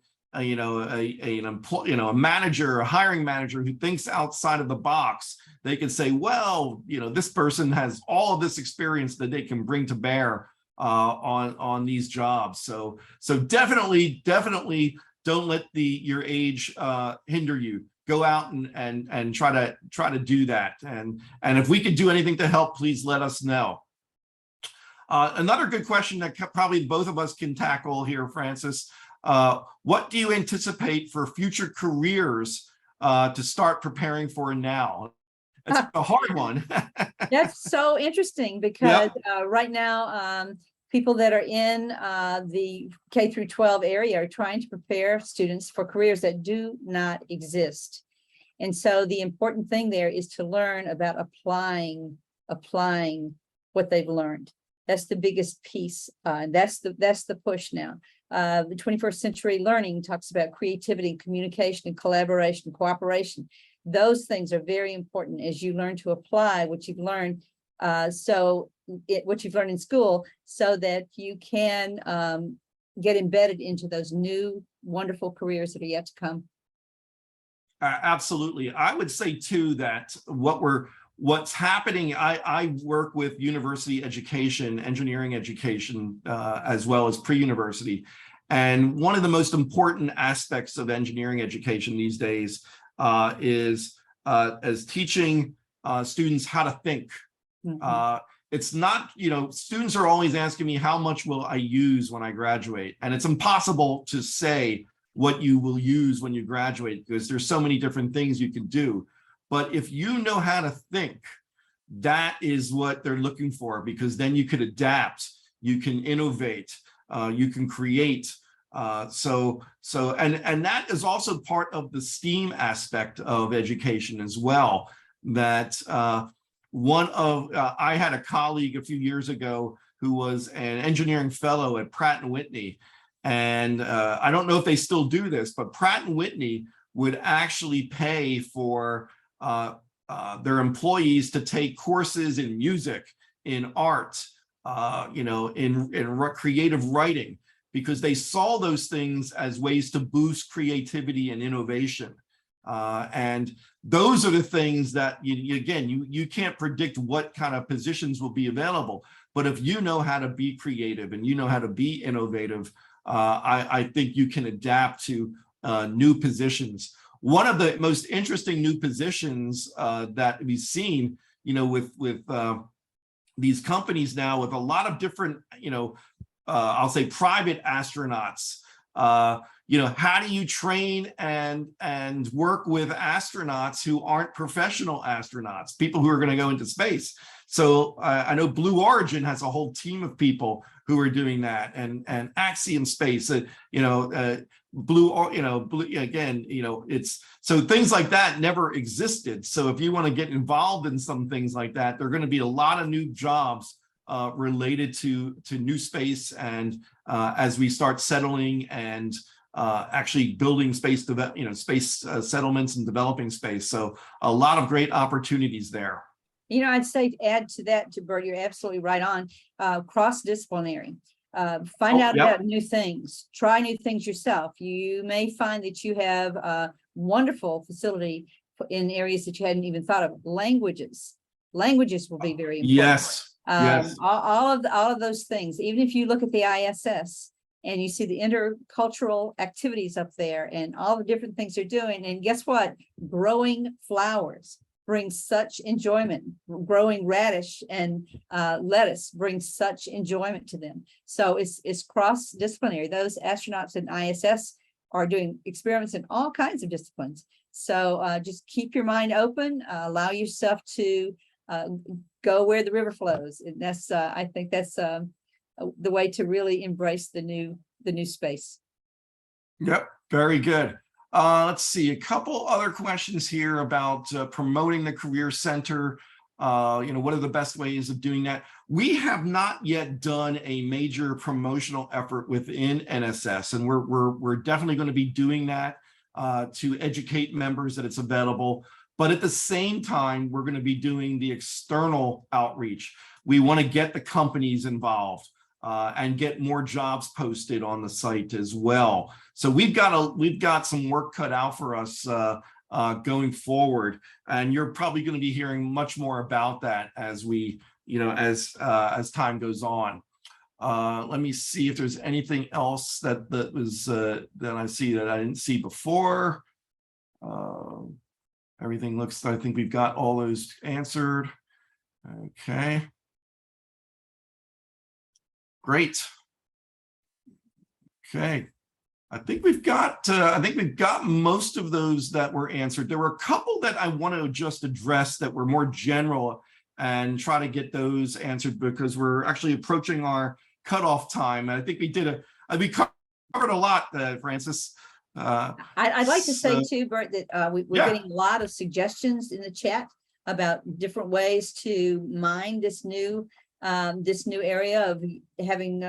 manager, a hiring manager who thinks outside of the box, they can say, well, this person has all of this experience that they can bring to bear on these jobs. So definitely don't let your age hinder you. Go out and try to do that. And if we could do anything to help, please let us know. Another good question that probably both of us can tackle here, Francis. What do you anticipate for future careers to start preparing for now? It's a hard one. That's so interesting because right now, people that are in the K through 12 area are trying to prepare students for careers that do not exist. And so the important thing there is to learn about applying what they've learned. That's the biggest piece. That's the push now. The 21st century learning talks about creativity, communication, and collaboration, cooperation. Those things are very important as you learn to apply what you've learned. What you've learned in school, so that you can get embedded into those new wonderful careers that are yet to come. Absolutely. I would say too that what's happening, I work with university education, engineering education, as well as pre-university. And one of the most important aspects of engineering education these days is teaching students how to think. It's not, students are always asking me, how much will I use when I graduate? And it's impossible to say what you will use when you graduate because there's so many different things you can do. But if you know how to think, that is what they're looking for, because then you could adapt, you can innovate, you can create. And that is also part of the STEAM aspect of education as well. That I had a colleague a few years ago who was an engineering fellow at Pratt & Whitney. And I don't know if they still do this, but Pratt & Whitney would actually pay for their employees to take courses in music, in art, in creative writing, because they saw those things as ways to boost creativity and innovation. And those are the things that, you can't predict what kind of positions will be available. But if you know how to be creative and you know how to be innovative, I think you can adapt to new positions. One of the most interesting new positions that we've seen, with these companies now, with a lot of different, I'll say private astronauts. How do you train and work with astronauts who aren't professional astronauts, people who are going to go into space? So I know Blue Origin has a whole team of people who are doing that, and Axiom Space, it's so things like that never existed. So if you want to get involved in some things like that, there are going to be a lot of new jobs related to new space, and as we start settling and actually building space, space settlements and developing space. So a lot of great opportunities there. I'd say to add to that, Bert, you're absolutely right on. Cross-disciplinary. Find out about new things. Try new things yourself. You may find that you have a wonderful facility in areas that you hadn't even thought of. Languages. Languages will be very important. Yes, yes. All of those things. Even if you look at the ISS and you see the intercultural activities up there and all the different things they're doing, and guess what? Growing flowers brings such enjoyment. Growing radish and lettuce brings such enjoyment to them. So it's cross-disciplinary. Those astronauts in ISS are doing experiments in all kinds of disciplines. So just keep your mind open, allow yourself to go where the river flows. And that's, I think that's the way to really embrace the new space. Yep, very good. Let's see, a couple other questions here about promoting the Career Center. What are the best ways of doing that? We have not yet done a major promotional effort within NSS, and we're definitely going to be doing that to educate members that it's available. But at the same time, we're going to be doing the external outreach. We want to get the companies involved and get more jobs posted on the site as well. So we've got some work cut out for us going forward, and you're probably going to be hearing much more about that as we, as time goes on. Let me see if there's anything else that was that I see that I didn't see before. Everything looks, I think we've got all those answered. Okay. Great. Okay. I think we've got most of those that were answered. There were a couple that I want to just address that were more general and try to get those answered because we're actually approaching our cutoff time. And I think we covered a lot, Francis. I'd like to say too, Bert, that we're getting a lot of suggestions in the chat about different ways to mine this new area of having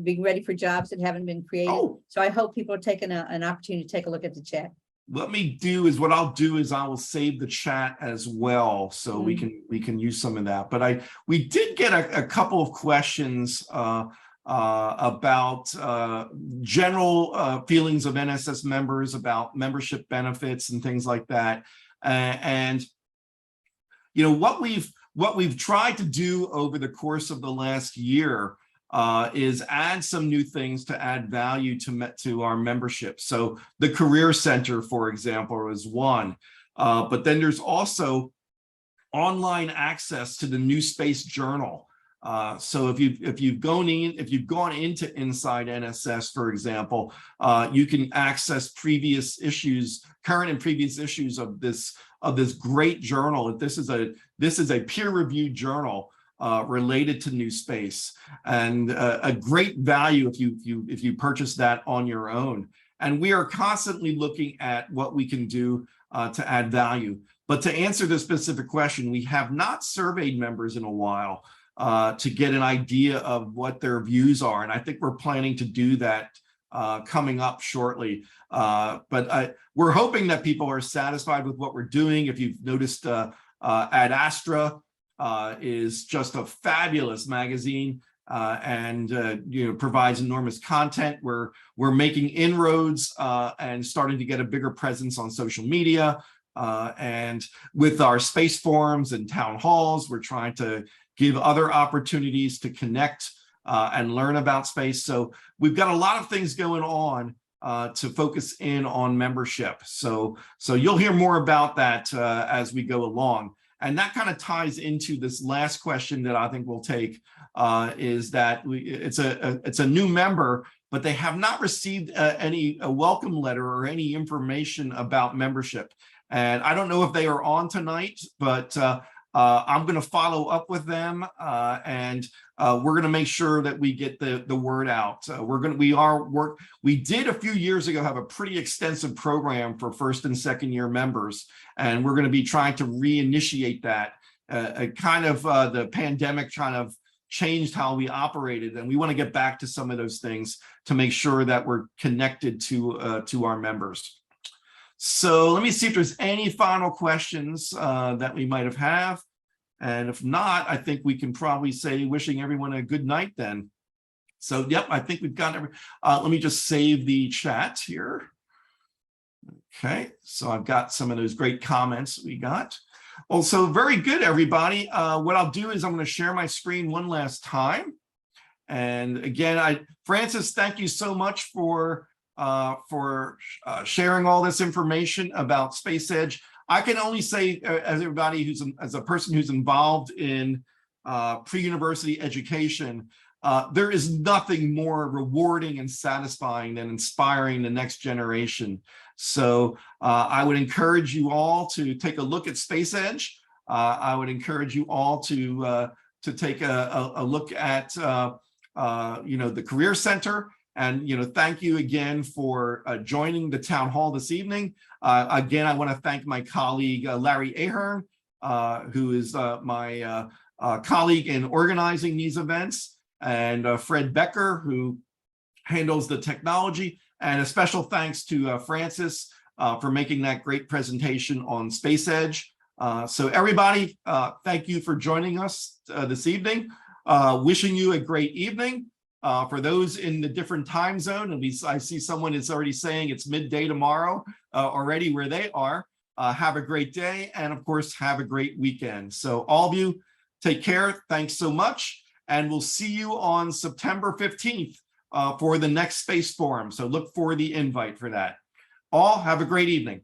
being ready for jobs that haven't been created. So I hope people are taking an opportunity to take a look at the chat. What I'll do is I will save the chat as well, so we can use some of that. But we did get a couple of questions about general feelings of NSS members, about membership benefits and things like that. And what we've tried to do over the course of the last year is add some new things to add value to our membership. So the Career Center, for example, is one. But then there's also online access to the New Space Journal. So if you've gone into Inside NSS, for example, you can access current and previous issues of this great journal. This is a peer-reviewed journal related to new space, and a great value if you purchase that on your own. And we are constantly looking at what we can do to add value. But to answer the specific question, we have not surveyed members in a while to get an idea of what their views are. And I think we're planning to do that coming up shortly. But we're hoping that people are satisfied with what we're doing. If you've noticed, Ad Astra is just a fabulous magazine and provides enormous content. We're making inroads and starting to get a bigger presence on social media. And with our space forums and town halls, we're trying to give other opportunities to connect and learn about space. So we've got a lot of things going on to focus in on membership. So you'll hear more about that as we go along. And that kind of ties into this last question that I think we'll take, is that it's a new member, but they have not received a welcome letter or any information about membership. And I don't know if they are on tonight, but I'm going to follow up with them, and we're going to make sure that we get the word out. We did a few years ago have a pretty extensive program for first and second year members, and we're going to be trying to reinitiate that. The pandemic kind of changed how we operated, and we want to get back to some of those things to make sure that we're connected to our members. So let me see if there's any final questions that we might have. And if not, I think we can probably say wishing everyone a good night then. So, yep, I think we've got let me just save the chat here. Okay, so I've got some of those great comments we got. Well, so very good, everybody. What I'll do is I'm going to share my screen one last time. And again, Francis, thank you so much for sharing all this information about SpacEdge. I can only say, as everybody as a person who's involved in pre-university education, there is nothing more rewarding and satisfying than inspiring the next generation. So I would encourage you all to take a look at SpacEdge. I would encourage you all to take a look at the Career Center. And thank you again for joining the town hall this evening. Again, I want to thank my colleague Larry Ahern, who is my colleague in organizing these events, and Fred Becker, who handles the technology. And a special thanks to Francis for making that great presentation on SpacEdge. So everybody, thank you for joining us this evening. Wishing you a great evening. For those in the different time zone, and I see someone is already saying it's midday tomorrow already where they are. Have a great day, and of course, have a great weekend. So all of you, take care. Thanks so much. And we'll see you on September 15th for the next Space Forum. So look for the invite for that. All have a great evening.